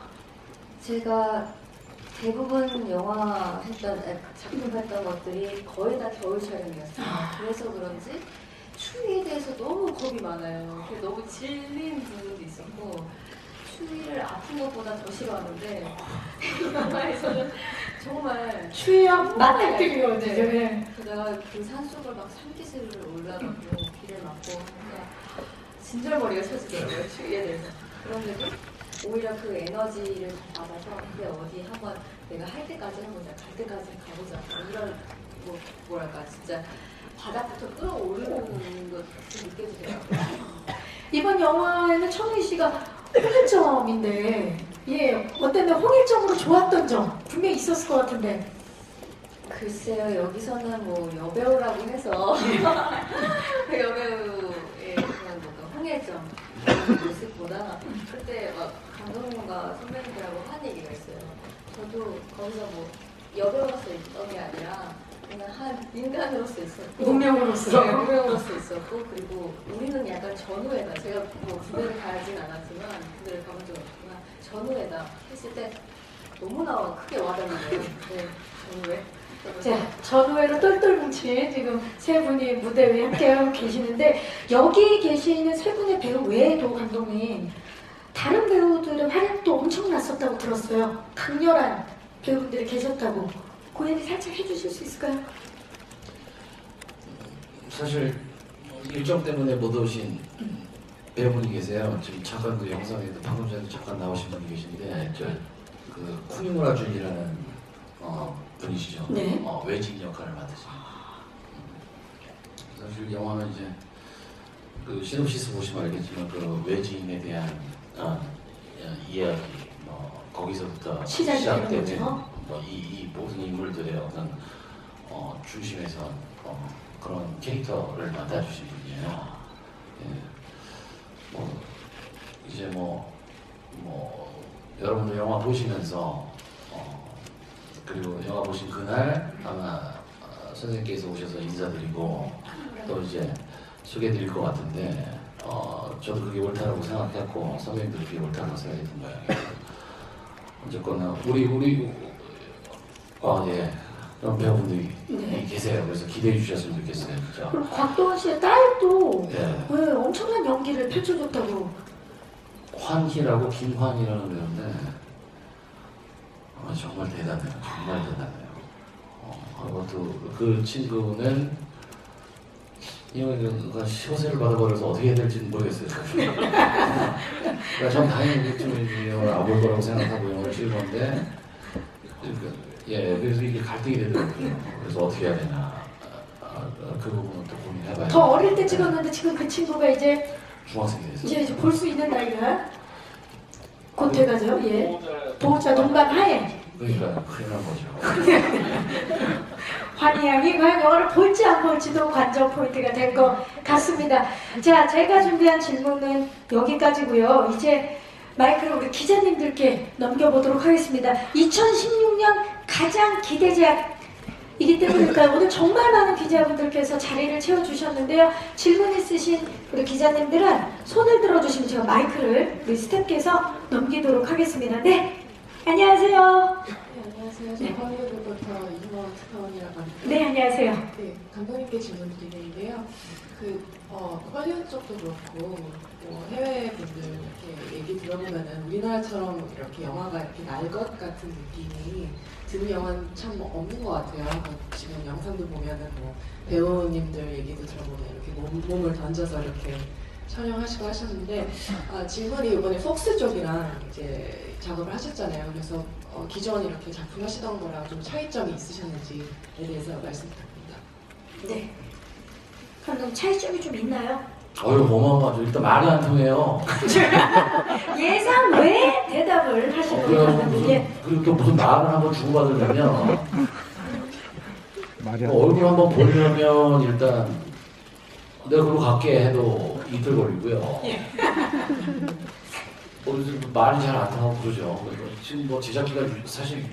제가 대부분 영화 작품 했던 것들이 거의 다 겨울 촬영이었어요. 그래서 그런지 추위에 대해서 너무 겁이 많아요. 그래서 너무 질린 부분도 있었고 추위를 아픈 것보다 더 싫어하는데 이 영화에서는 정말 추위랑 맞닥뜨리거든요. 네. 그러다가 그 산속을 막 산기슭을 올라가고 비를 맞고 그냥 진절머리가 쳐지더라고요. 추위에 대해서. 그런데도 오히려 그 에너지를 받아서 그래 어디 한번 내가 할 때까지 해보자, 갈 때까지 가보자 이런 뭐랄까 진짜 바닥부터 끌어오르는 것 같이 느껴지더라고요. 이번 영화에는 천우희 씨가 홍일점인데, 예, 어땠나요? 홍일점으로 좋았던 점 분명히 있었을 것 같은데. 글쎄요, 여기서는 뭐 여배우라고 해서 그 여배우의 그런 뭔가 홍해점 모습보다 그때 막 감독님과 선배님들하고 한 얘기가 있어요. 저도 거기서 뭐 여배우로서 있던 게 아니라 그냥 한 인간으로서 있었고 운명으로서. 네, 운명으로서 있었고 그리고 우리는 약간 전후회다. 제가 뭐 군대를 가진 않았지만 군대를 가본 적은 없지만 전후회다 했을 때 너무나 크게 와닿는 거예요. 네, 전후회. 자, 전후회로 똘똘 뭉친 지금 세 분이 무대 위에 함께하고 계시는데, 여기 계시는 세 분의 배우 외에도 감독님 다른 배우들의 활약도 엄청났었다고 들었어요. 강렬한 배우분들이 계셨다고. 그 얘기 살짝 해주실 수 있을까요? 사실 일정 때문에 못 오신 배우분이 계세요. 지금 잠깐 그 영상에도 방금 전에도 잠깐 나오신 분이 계신데 저그 쿠니무라준이라는 분이시죠. 네. 외진 역할을 맡으십니다. 사실 영화는 이제 그 시놉시스 보시면 알겠지만 그 외지인에 대한 이야기 거기서부터 시작되는 시작되는 거죠. 이 모든 인물들의 어떤 중심에서 그런 캐릭터를 맡아주신 분이에요. 예. 이제 여러분들 영화 보시면서 그리고 영화 보신 그날 아마 선생님께서 오셔서 인사드리고 또 이제 소개해드릴 것 같은데 저도 그게 옳다라고 생각했고 선배님도 그게 옳다라고 생각했던 모양이에요. 어쨌거나 우리 그런 배우분들이 네. 계세요. 그래서 기대해 주셨으면 좋겠어요. 진짜. 그리고 곽도원 씨의 딸도 네. 네, 엄청난 연기를 펼쳐줬다고. 환희라고 김환희라는 배우인데 정말 대단해요. 정말 대단해요. 그리고 그 친구는 이거 시호세를 받아버려서 어떻게 해야 될지는 모르겠어요. 그러니까 전 당연히 영화를 안 볼 거라고 생각하고 영화를 찍은 건데 그래서 이게 갈등이 되더라고요. 그래서 어떻게 해야 되나 그 부분은 또 고민해봐야 더 어릴 때 찍었는데 지금 그 친구가 이제 중학생이 돼서 볼 수 있는 나이가 곧 돼가죠. 예. 보호자 동반 하에 그러니까 큰일 난 거죠. 환희 양이 과연 영화를 볼지 안 볼지도 관전 포인트가 될 것 같습니다. 자, 제가 준비한 질문은 여기까지고요. 이제 마이크를 우리 기자님들께 넘겨보도록 하겠습니다. 2016년 가장 기대작이기 때문일까요? 오늘 정말 많은 기자분들께서 자리를 채워주셨는데요. 질문 있으신 우리 기자님들은 손을 들어주시면 제가 마이크를 우리 스태프께서 넘기도록 하겠습니다. 네, 안녕하세요. 네, 안녕하세요. 저 허리우 리포터 이승원 특파원이라고 합니다. 네, 안녕하세요. 네, 감독님께 질문 드리는데요. 헐리우드 쪽도 그렇고 해외 분들 이렇게 얘기 들어보면은 우리나라처럼 이렇게 영화가 이렇게 날 것 같은 느낌이 드는 영화는 참 없는 것 같아요. 지금 영상도 보면은 배우님들 얘기도 들어보면 이렇게 몸을 던져서 이렇게 촬영하시고 하셨는데 질문이 이번에 폭스 쪽이랑 이제 작업을 하셨잖아요. 그래서 기존 이렇게 작품 하시던 거랑 좀 차이점이 있으셨는지에 대해서 말씀 부탁드립니다. 네. 감독님 차이점이 좀 있나요? 어마어마하죠. 일단 말이 안 통해요. 예상 외 대답을 하시는 것 같은데. 그리고 또 무슨 말을 한번 주고받으려면 얼굴 한번 보려면 일단 내가 그거 갈게 해도 이틀 걸리고요. 말이 잘 안 통하고 그러죠. 지금 제작기가 사실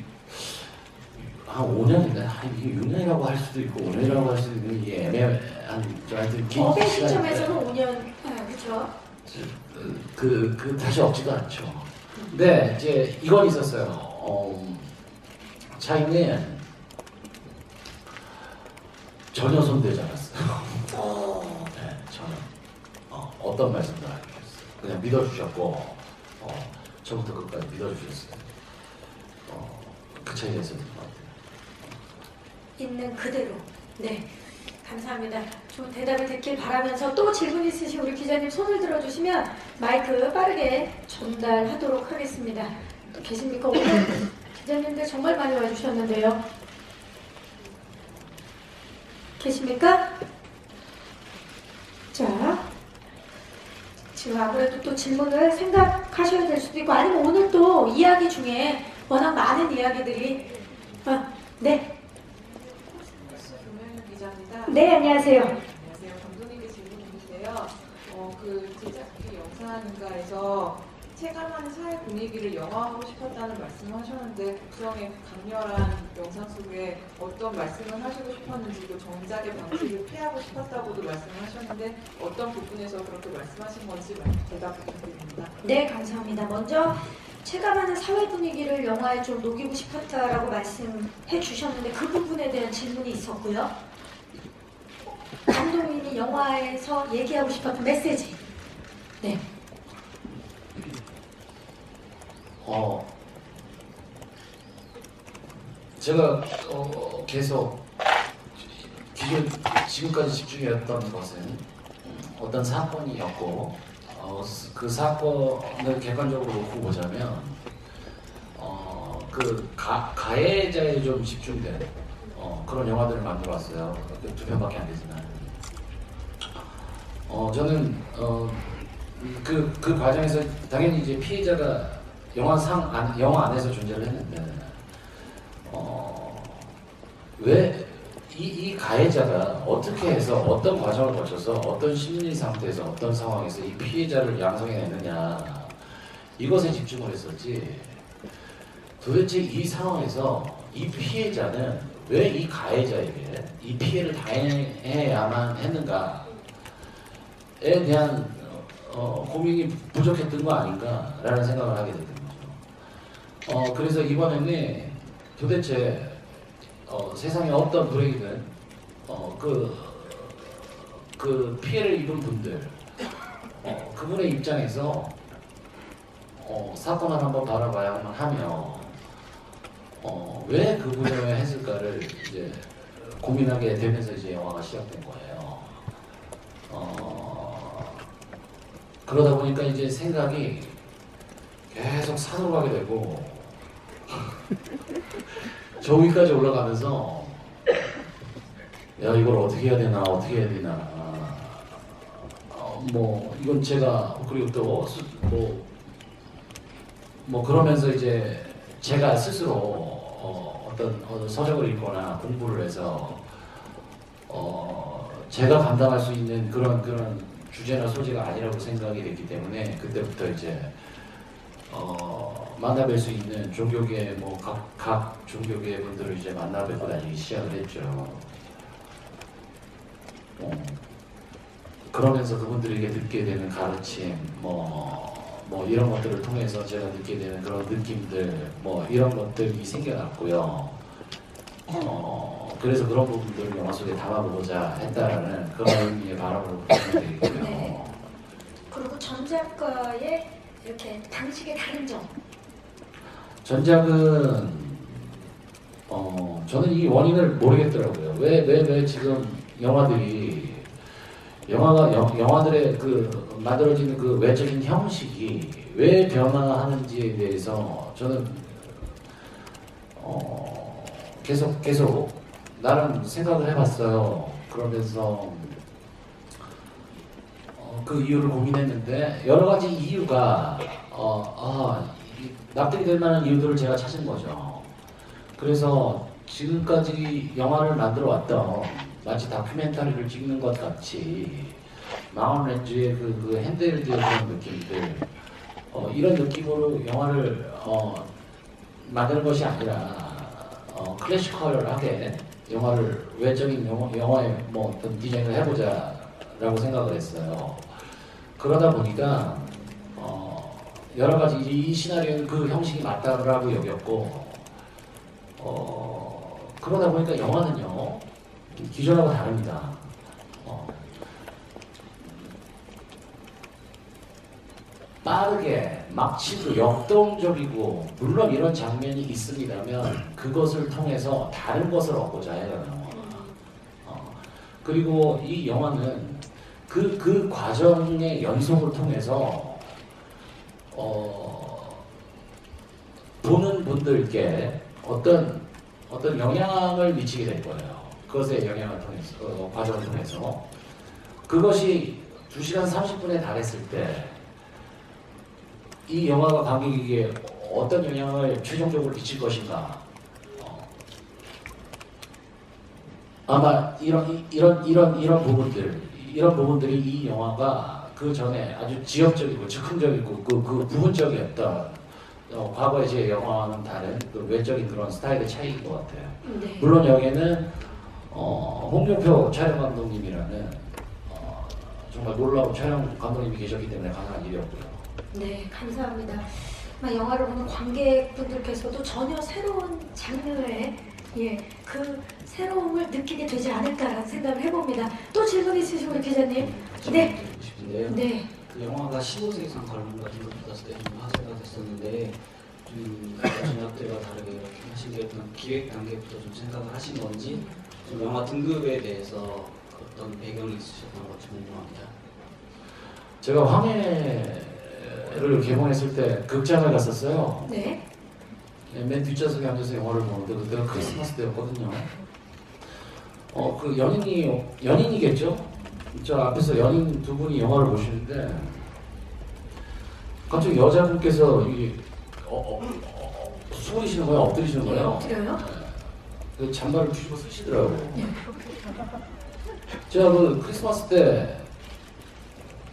한 5년인데 이게 6년이라고 할 수도 있고 5년이라고 할 수도 있는 이게 애매한 하여튼 긴 업의 시간인데 시점에서는 5년, 그렇죠. 그 다시 없지도 않죠. 근데 이제 이건 있었어요. 차이는 전혀 손대지 않았어요. 네, 전혀. 어떤 말씀도 안 해주셨어요. 그냥 믿어주셨고 처음부터 끝까지 믿어주셨어요. 그 차이가 있었던 것 같아요. 있는 그대로. 네. 감사합니다. 좋은 대답을 듣길 바라면서 또 질문 있으신 우리 기자님 손을 들어주시면 마이크 빠르게 전달하도록 하겠습니다. 또 계십니까? 오늘 기자님들 정말 많이 와주셨는데요. 계십니까? 자, 지금 아무래도 또 질문을 생각하셔야 될 수도 있고 아니면 오늘 또 이야기 중에 워낙 많은 이야기들이 네. 김혜연 기자입니다. 네, 안녕하세요. 안녕하세요. 감독님께 질문인데요. 그 제작비 영상인가에서 체감하는 사회 분위기를 영화하고 싶었다는 말씀하셨는데 국정의 강렬한 영상 속에 어떤 말씀을 하시고 싶었는지 또 정작의 방식을 피하고 싶었다고도 말씀하셨는데 어떤 부분에서 그렇게 말씀하신 건지 대답 부탁드립니다. 네, 감사합니다. 먼저 체감하는 사회 분위기를 영화에 좀 녹이고 싶었다라고 말씀해 주셨는데 그 부분에 대한 질문이 있었고요. 감독님이 영화에서 얘기하고 싶었던 메시지. 네. 제가 계속 지금까지 집중해왔던 것은 어떤 사건이었고 그 사건을 객관적으로 놓고 보자면 그 가해자에 좀 집중된 그런 영화들을 만들어왔어요. 두 편밖에 안 되지만 저는 그 과정에서 당연히 이제 피해자가 영화 안에서 존재를 했는데 왜 이 가해자가 어떻게 해서 어떤 과정을 거쳐서 어떤 심리 상태에서 어떤 상황에서 이 피해자를 양성해내느냐 이것에 집중을 했었지 도대체 이 상황에서 이 피해자는 왜 이 가해자에게 이 피해를 당해야만 했는가에 대한 고민이 부족했던 거 아닌가라는 생각을 하게 됐던 거죠. 그래서 이번에는 도대체 세상에 어떤 불행이든 그 피해를 입은 분들 그분의 입장에서 사건을 한번 바라봐야만 하며 왜 그분을 했을까를 이제 고민하게 되면서 이제 영화가 시작된 거예요. 그러다 보니까 이제 생각이 계속 산으로 가게 되고 저 위까지 올라가면서 야 이걸 어떻게 해야 되나 뭐 이건 제가 그리고 또 뭐 그러면서 이제 제가 스스로 어떤 서적을 읽거나 공부를 해서 제가 감당할 수 있는 그런 주제나 소재가 아니라고 생각이 됐기 때문에 그때부터 이제 만나뵐 수 있는 종교계 각 종교계 분들을 이제 만나 뵙고 다니기 시작을 했죠. 그러면서 그분들에게 듣게 되는 가르침, 뭐 이런 것들을 통해서 제가 느끼게 되는 그런 느낌들, 뭐 이런 것들이 생겨났고요. 그래서 그런 부분들을 영화 속에 담아보고자 했다라는 그런 의미의 바람으로 보시면 네. 그리고 전작과의 이렇게 방식의 다른 점. 전작은 저는 이 원인을 모르겠더라고요. 왜 지금 영화들의 그 만들어지는 그 외적인 형식이 왜 변화하는지에 대해서 저는 계속 나름 생각을 해봤어요. 그러면서 그 이유를 고민했는데 여러 가지 이유가 납득이 될 만한 이유들을 제가 찾은 거죠. 그래서 지금까지 영화를 만들어 왔던 마치 다큐멘터리를 찍는 것 같이 마운렌즈의 그 핸드헬드의 그런 느낌들 이런 느낌으로 영화를 만드는 것이 아니라 클래시컬하게 영화를 외적인 영화의 뭐 어떤 디자인을 해보자라고 생각을 했어요. 그러다 보니까 여러 가지 이 시나리오는 그 형식이 맞다라고 여겼고 그러다 보니까 영화는요 기존하고 다릅니다. 빠르게 막치고 역동적이고 물론 이런 장면이 있습니다면 그것을 통해서 다른 것을 얻고자 해요. 그리고 이 영화는 그 과정의 연속을 통해서 보는 분들께 어떤 영향을 미치게 될 거예요. 그것의 영향을 통해서 과정을 통해서 그것이 2시간 30분에 달했을 때 이 영화가 관객에게 어떤 영향을 최종적으로 미칠 것인가? 아마 이런 부분들이 이 영화가 그 전에 아주 지역적이고 즉흥적이고 그 부분적이었던 과거의 제 영화와는 다른 그 외적인 그런 스타일의 차이인 것 같아요. 네. 물론 여기에는 홍준표 촬영 감독님이라는 정말 놀라운 촬영 감독님이 계셨기 때문에 가능한 일이었고요. 네, 감사합니다. 영화를 보는 관객분들께서도 전혀 새로운 장르의 그 새로움을 느끼게 되지 않을까라는 생각을 해봅니다. 또 질문 있으시고 우리 기자님? 네. 드리고 싶은데요. 네. 그 영화가 15세 이상 관람 같은 걸 받았을 때 좀 화제가 됐었는데 좀 저녁 때와 다르게 이렇게 하신 게 어떤 기획 단계부터 좀 생각을 하신 건지 좀 영화 등급에 대해서 어떤 배경이 있으셨던 건지 궁금합니다. 제가 황해를 개봉했을 때 극장을 갔었어요. 네. 맨 뒷좌석에 앉아서 영화를 보는데 그때가 크리스마스 때였거든요. 그 연인이겠죠? 저 앞에서 연인 두 분이 영화를 보시는데 갑자기 여자분께서 숨으시는 거예요? 엎드리시는 네, 거예요? 엎드려요? 그 잠바를 뒤집어 쓰시더라고요. 제가 그 크리스마스 때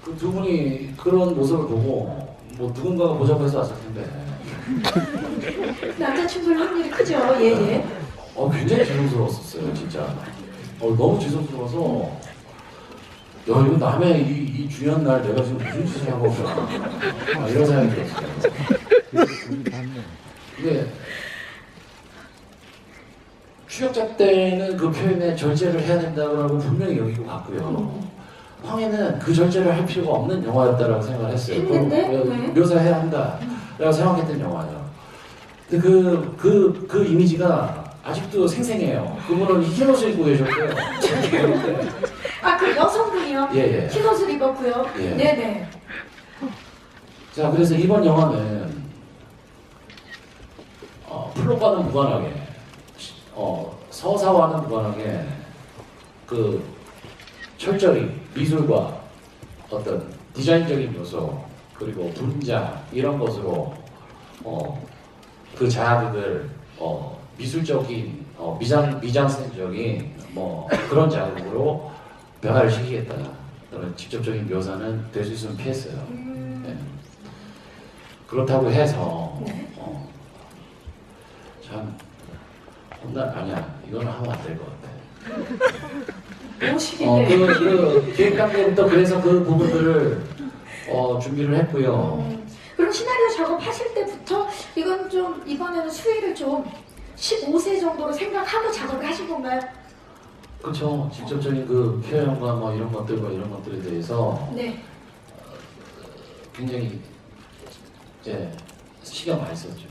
그 두 분이 그런 모습을 보고 뭐 누군가가 보자고 해서 왔을 텐데 남자친구를 확률이 크죠. 예. 굉장히 죄송스러웠었어요, 진짜. 너무 죄송스러워서 이거 남의 이 중요한 날 내가 지금 무슨 짓을 한 거구나 이런 생각이 들었어요. 근데 추격자 때는 그 표현에 절제를 해야 된다고 분명히 여기고 갔고요. 황해는 그 절제를 할 필요가 없는 영화였다라고 생각을 했어요. 했는데? 네. 묘사해야 한다라고 생각했던 영화죠. 근데 그 이미지가 아직도 생생해요. 그분은 흰 옷을 입고 계셨고요. 그 여성분이요? 예. 흰 옷을 입었고요. 예. 네네. 자, 그래서 이번 영화는 플롯과는 무관하게 서사와는 무관하게 그 철저히 미술과 어떤 디자인적인 요소 그리고 분장 이런 것으로 그 자극을 미술적인 미장센적인 뭐 그런 자극으로 변화를 시키겠다. 그런 직접적인 묘사는 될 수 있으면 피했어요. 네. 그렇다고 해서 네. 참 아니야 이거는 하면 안 될 것 같아. 무엇이길래? 그 기획 단계부터 그래서 그 부분들을 준비를 했고요. 그럼 시나리오 작업하실 때부터 이번에는 수위를 좀 15세 정도로 생각하고 작업을 하신 건가요? 그렇죠. 직접적인 그 표현과 뭐 이런 것들에 대해서 네. 굉장히 이제 신경 많이 썼죠.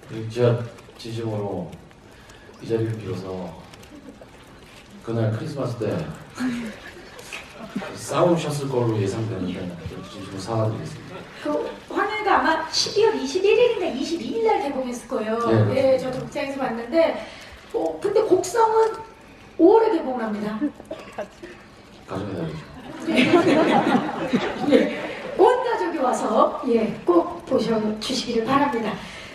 그리고 제가 진심으로 이 자리를 빌어서 그날 크리스마스 때 싸우셨을 걸로 예상되는데 진심으로 사과드리겠습니다. 그 황해가 아마 12월 21일이나 22일 날 개봉했을 거예요. 네. 예, 저도 극장에서 봤는데 근데 곡성은 5월에 개봉을 합니다. 가정의 달이죠. 온 가족이 와서 꼭 보셔주시기를 바랍니다.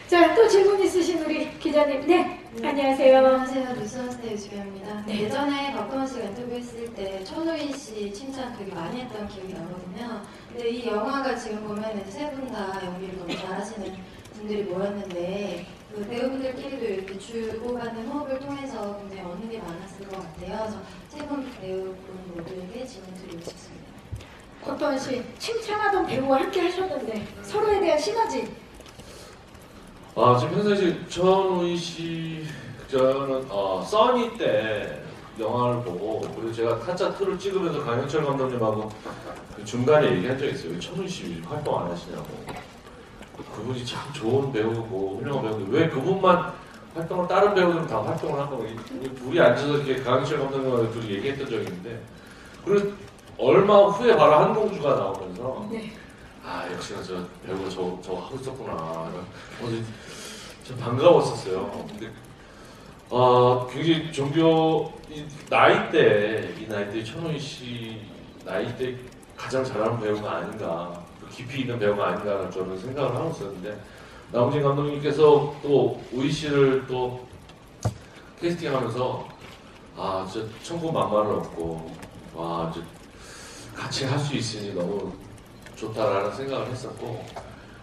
자, 또 질문 있으신 우리 기자님. 네, 안녕하세요. 안녕하세요. 뉴스원스타의 유지경입니다. 네. 예전에 박동원 씨가 인터뷰했을 때 천우희 씨 칭찬 되게 많이 했던 기억이 나거든요. 근데 이 영화가 지금 보면 세 분 다 연기를 너무 잘하시는 분들이 모였는데 그 배우분들끼리도 이렇게 주고받는 호흡을 통해서 굉장히 얻는 게 많았을 것 같아요. 그래서 세 분 배우분 모두에게 질문 드리고 싶습니다. 박동원 씨, 칭찬하던 배우와 함께 하셨는데 서로에 대한 시너지. 지금 평상시 천우희 씨 저는 써니 때 영화를 보고 그리고 제가 타짜 2를 찍으면서 강현철 감독님하고 그 중간에 얘기한 적이 있어요. 왜 천우희 씨 요즘 활동 안 하시냐고. 그분이 참 좋은 배우고 훌륭한 배우인데 왜 그분만 활동을 다른 배우들은 다 활동을 하고 둘이 앉아서 이렇게 강현철 감독님하고 둘이 얘기했던 적이 있는데 그리고 얼마 후에 바로 한공주가 나오면서 네. 역시나 저 배우가 저거 하고 있었구나. 좀 반가웠었어요. 근데 굉장히 이 나이대 천우희 씨 나이대 가장 잘하는 배우가 아닌가, 깊이 있는 배우가 아닌가라는 저는 생각을 하고 있었는데 나홍진 감독님께서 또 우희 씨를 또 캐스팅하면서 아, 진짜 천군만마를 얻고 와, 이제 같이 할 수 있으니 너무 좋다라는 생각을 했었고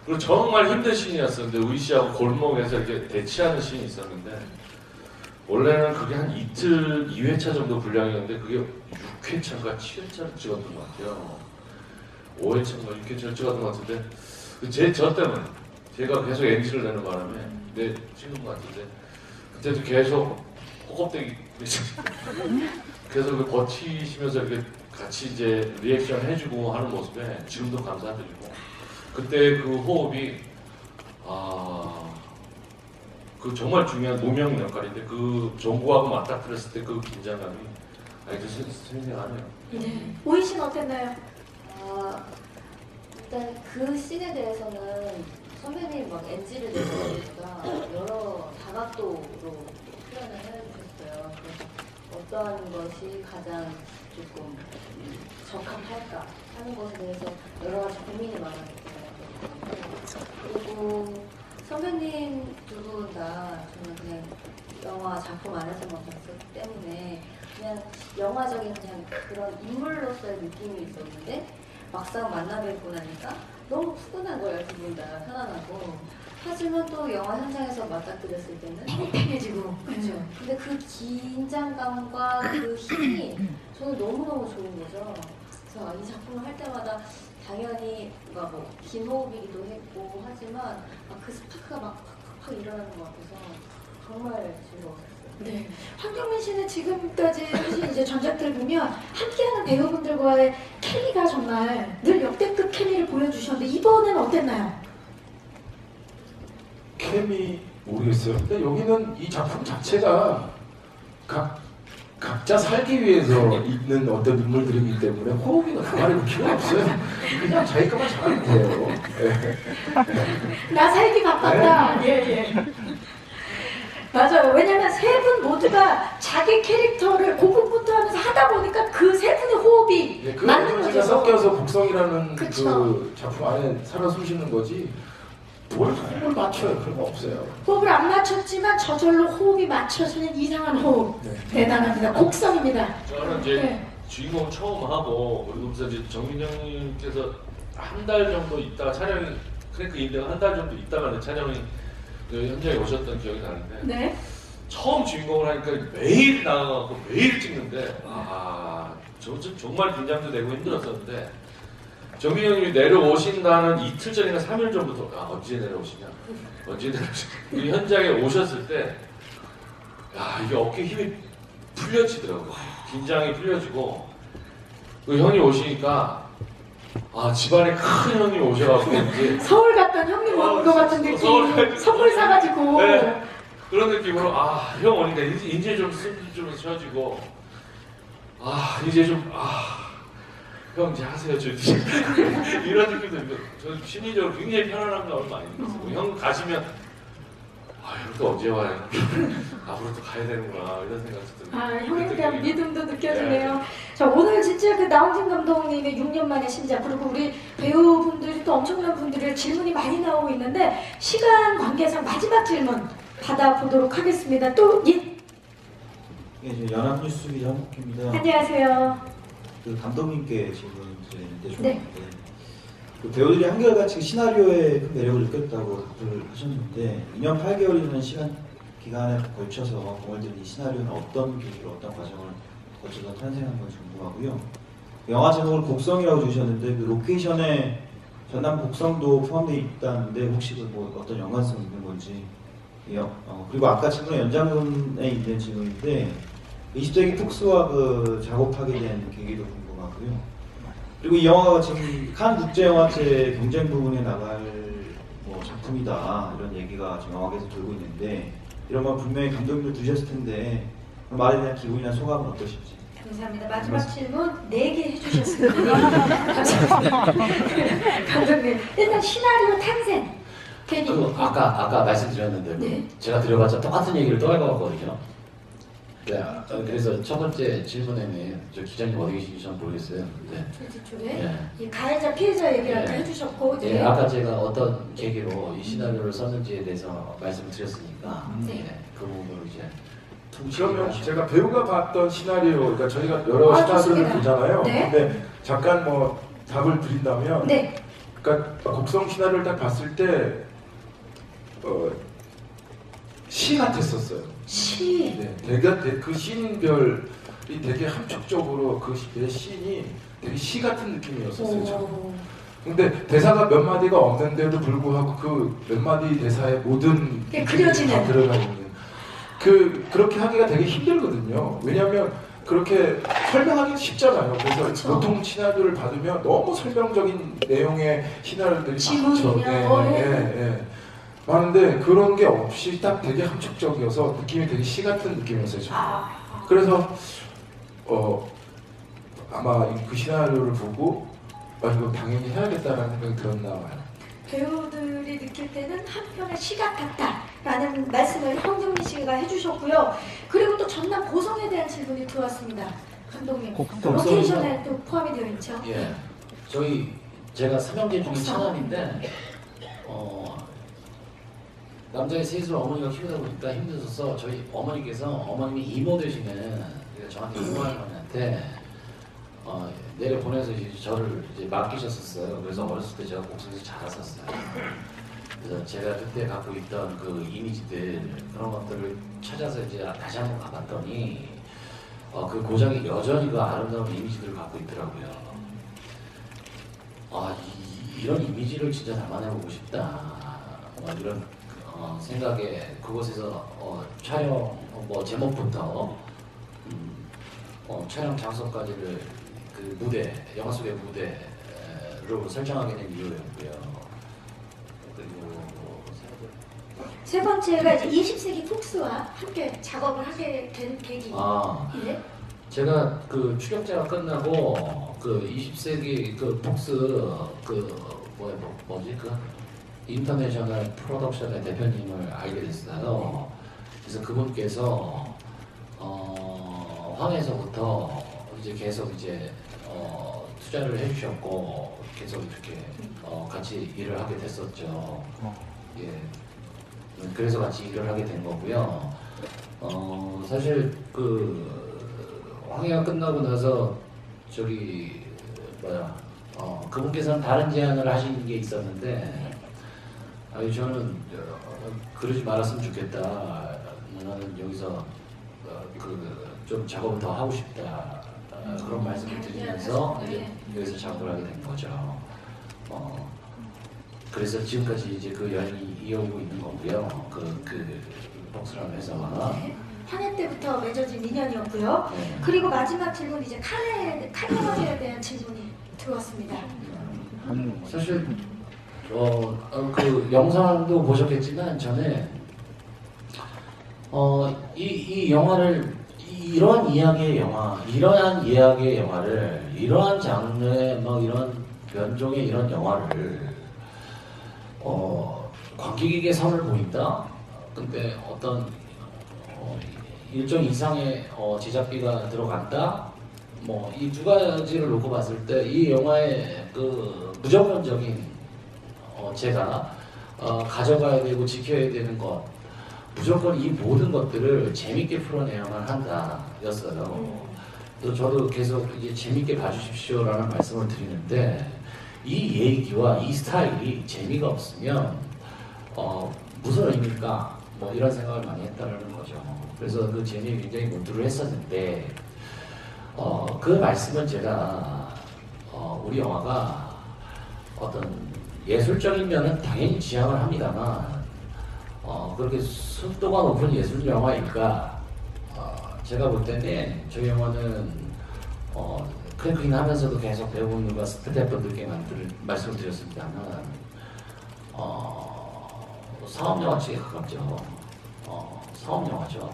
그리고 정말 힘든 씬이었었는데 우희 씨하고 골목에서 이렇게 대치하는 씬이 있었는데 원래는 그게 한 이틀 2회차 정도 분량이었는데 그게 6회차인가 7회차를 찍었던 것 같아요. 5회차인가 6회차를 찍었던 것 같은데 저 때문에 제가 계속 NG를 내는 바람에 내 찍은 것 같은데 그때도 계속 호겁대기 계속 버티시면서 이렇게 같이 이제 리액션 해주고 하는 모습에 지금도 감사드리고 그때 그 호흡이 그 정말 중요한 노명 역할인데 그 정구하고 맞닥뜨렸을 때 그 긴장감이 아직도 생생하네요. 네. 오이 씨는 어땠나요? 일단 그 씬에 대해서는 선배님 막 NG를 내서보니까 여러 다각도로 표현을 해주셨어요. 어떠한 것이 가장 조금 적합할까 하는 것에 대해서 여러 가지 고민이 많았어요. 그리고 선배님 두 분 다 저는 그냥 영화 작품 안에서만 봤었기 때문에 그냥 영화적인 그냥 그런 인물로서의 느낌이 있었는데 막상 만나 뵙고 나니까 너무 푸근한 거예요. 두 분 다 편안하고. 하지만 또 영화 현장에서 맞닥뜨렸을 때는 팽팽해지고 그렇죠. 근데 그 긴장감과 그 힘이 저는 너무너무 좋은 거죠. 그래서 이 작품을 할 때마다 당연히 뭐 긴호흡이기도 했고 하지만 그 스파크가 막 팍팍팍 일어나는 것 같아서 정말 즐거웠어요. 네. 황경민 씨는 지금까지 하신 이제 전작들 보면 함께하는 배우분들과의 케미가 정말 늘 역대급 케미를 보여주셨는데 이번엔 어땠나요? 케미 모르겠어요. 근데 여기는 이 작품 자체가 각자 살기 위해서 있는 어떤 인물들이기 때문에 호흡이나 그말이 필요 없어요. 그냥 자기 것만 잘하면 돼요. 나 살기 바빴다. 예. 맞아요. 왜냐면 세 분 모두가 자기 캐릭터를 고군분투 하면서 하다 보니까 그 세 분의 호흡이 네, 그 맞는 에너지가 거죠. 섞여서 복성이라는 그쵸. 그 작품 안에 살아 숨쉬는 거지 뭘 호흡을 맞춰요. 그런 거 없어요. 호흡을 안 맞췄지만 저절로 호흡이 맞춰지는 이상한 호흡. 네. 대단합니다. 곡성입니다. 저는 이제 네. 주인공 처음 하고 그러면서 이제 정민 형님께서 한 달 정도 있다가 촬영이 크랭크 인대가 한 달 정도 있다가 이제 촬영이 그 현장에 오셨던 기억이 나는데 네. 처음 주인공을 하니까 매일 나가고 매일 찍는데 저 정말 긴장도 되고 힘들었었는데 정민 형님이 내려오신다는 이틀 전이나 3일 전부터 언제 내려오시냐 이 현장에 오셨을 때 이게 어깨 힘이 풀려지더라고요. 긴장이 풀려지고 그 형이 오시니까 집안에 큰 형이 오셔가지고 이제 서울 갔던 형님 오는 것 같은 느낌. 선물 사가지고. 네. 그런 느낌으로 형 오니까 이제 좀 숨이 좀 쉬어지고 이제 좀 형 이제 하세요 저 이런 느낌도 있고 저는 심리적으로 굉장히 편안한 마음을 많이 느꼈어요. 형 가시면 이렇게 언제 와요? 앞으로 또 가야 되는구나 이런 생각도 들고 형에 대한 믿음도 느껴지네요. 자, 오늘 진짜 그 나홍진 감독님의 6년 만의 신작 그리고 우리 배우분들이 또 엄청난 분들의 질문이 많이 나오고 있는데 시간 관계상 마지막 질문 받아보도록 하겠습니다. 또 예, 연합뉴스 기자 한국입니다. 안녕하세요. 그 감독님께 질문 드리는데 좀 네. 그 배우들이 한결같이 시나리오에 큰 매력을 느꼈다고 답을 하셨는데 2년 8개월이라는 시간 기간에 걸쳐서 공을 들인 이 시나리오는 어떤 계기로 어떤 과정을 거쳐서 탄생한 건지 궁금하고요. 영화 제목을 곡성이라고 주셨는데 그 로케이션에 전남 곡성도 포함되어 있다는데 혹시 뭐 어떤 연관성이 있는 건지 그리고 아까 질문의 연장선에 있는 질문인데 20세기 특수화 그 작업하게 된 계기도 궁금하고요. 그리고 이 영화가 지금 칸 국제영화제 경쟁 부분에 나갈 뭐 작품이다 이런 얘기가 지금 영화계에서 돌고 있는데 이런 건 분명히 감독님도 두셨을 텐데 그 말에 대한 기분이나 소감은 어떠신지. 감사합니다. 마지막 질문 4개 해주셨습니다. 감사합니다. 감독님 일단 시나리오 탄생 괜히 아까 말씀드렸는데 네. 제가 드려봤자 똑같은 얘기를 또 할 것 같거든요. 네, 그래서 첫 번째 질문에는 저 기자님 어디 계신지 전 모르겠어요. 네. 쪽에 예. 이 가해자 피해자 얘기를 아까 예. 해주셨고 예, 아까 제가 어떤 계기로 이 시나리오를 썼는지에 대해서 말씀을 드렸으니까 네. 예, 그 부분을 이제 그러면 제가 배우가 봤던 시나리오, 그러니까 저희가 여러 아, 시나리오를 좋습니다. 보잖아요. 네. 근데 잠깐 뭐 답을 드린다면, 네. 그러니까 곡성 시나리오를 딱 봤을 때 시 같았었어요. 시. 네, 되게 그 씬별이 되게 함축적으로 그 씬이 되게 시 같은 느낌이었었어요. 저는. 오. 근데 대사가 몇 마디가 없는데도 불구하고 그 몇 마디 대사에 모든 예, 그려지는. 다 들어가 있는 그렇게 하기가 되게 힘들거든요. 왜냐하면 그렇게 설명하기 쉽잖아요. 그래서 그쵸. 보통 시나리오를 받으면 너무 설명적인 내용의 시나리오들이 지문이냐, 많죠. 뭐 예. 많은데 그런 게 없이 딱 되게 함축적이어서 느낌이 되게 시 같은 느낌이었어요. 저는. 그래서 아마 그 시나리오를 보고 이거 당연히 해야겠다라는 생각이 들었나 봐요. 배우들이 느낄 때는 한편의 시 같았다라는 말씀을 황정민 씨가 해주셨고요. 그리고 또 전남 고성에 대한 질문이 들어왔습니다. 감독님, 로케이션에 또 포함이 되어 있죠? 예, 제가 삼형제 중에 곡성. 차남인데 남자의 셋을 어머니가 키우다 보니까 힘드셔서 저희 어머님이 이모 되시는 그러니까 저한테 이모 할머니한테 내려 보내서 이제 저를 이제 맡기셨었어요. 그래서 어렸을 때 제가 곡성에서 자랐었어요. 그래서 제가 그때 갖고 있던 그 이미지들 그런 것들을 찾아서 이제 다시 한번 가봤더니 그 고장이 여전히 그 아름다운 이미지들을 갖고 있더라고요. 이런 이미지를 진짜 담아내보고 싶다. 이런 생각에 그곳에서 촬영 제목부터 촬영 장소까지를 그 무대, 영화 속의 무대로 설정하게 된 이유였고요. 그리고 세 번째가 이제 20세기 폭스와 함께 작업을 하게 된 계기. 예? 제가 그 추격자가 끝나고 그 20세기 그 폭스 뭐지 인터내셔널 프로덕션의 대표님을 알게 됐어요. 그래서 그분께서 황에서부터 이제 계속 이제 투자를 해주셨고 계속 이렇게 같이 일을 하게 됐었죠. 예. 그래서 같이 일을 하게 된 거고요. 사실 그 황해가 끝나고 나서 그분께서는 다른 제안을 하신 게 있었는데 저는 그러지 말았으면 좋겠다. 나는 여기서 좀 작업을 더 하고 싶다. 그런 말씀을 드리면서 이제 여기서 작업을 하게 된 거죠. 그래서 지금까지 이제 그 연이 이어오고 있는 거고요. 그 복수라는 회사와. 한해 때부터 맺어진 인연이었고요. 네. 그리고 마지막 질문 이제 칼레머니에 대한 질문이 들어왔습니다. 사실 그 영상도 보셨겠지만 저는 이 영화를 이러한 이야기의 영화, 이러한 이야기의 영화를 이러한 장르의 이런 변종의 이런 영화를 관객에게 선을 보인다. 근데 어떤 일정 이상의 제작비가 들어간다. 이 두 가지를 놓고 봤을 때 이 영화의 그 무조건적인 제가 가져가야 되고 지켜야 되는 것 무조건 이 모든 것들을 재밌게 풀어내야만 한다였어요. 그래서 저도 계속 이제 재밌게 봐주십시오라는 말씀을 드리는데 이 얘기와 이 스타일이 재미가 없으면 무슨 의미일까? 이런 생각을 많이 했다는 거죠. 그래서 그 재미에 굉장히 몰두를 했었는데 그 말씀은 제가 우리 영화가 어떤 예술적인 면은 당연히 지향을 합니다만 그렇게 순도가 높은 예술 영화일까? 제가 볼 때는 저희 영화는 크랭크인 하면서도 계속 배우분들과 스태프분들께 말씀을 드렸습니다만 사업 영화 쪽에 가깝죠. 사업 영화죠.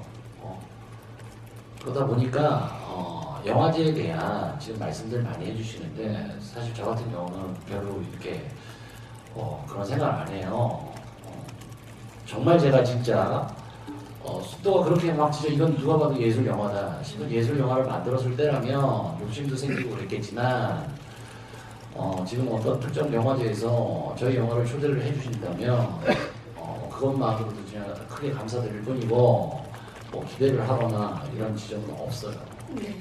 그러다 보니까 영화제에 대한 지금 말씀들 많이 해주시는데 사실 저 같은 경우는 별로 이렇게 그런 생각을 안 해요. 정말 제가 진짜 속도가 그렇게 막 진짜 이건 누가 봐도 예술 영화다 싶은 예술 영화를 만들었을 때라면 욕심도 생기고 그랬겠지만 지금 어떤 특정 영화제에서 저희 영화를 초대를 해주신다면 그것만으로도 그냥 크게 감사드릴 뿐이고 뭐 기대를 하거나 이런 지점은 없어요. 네.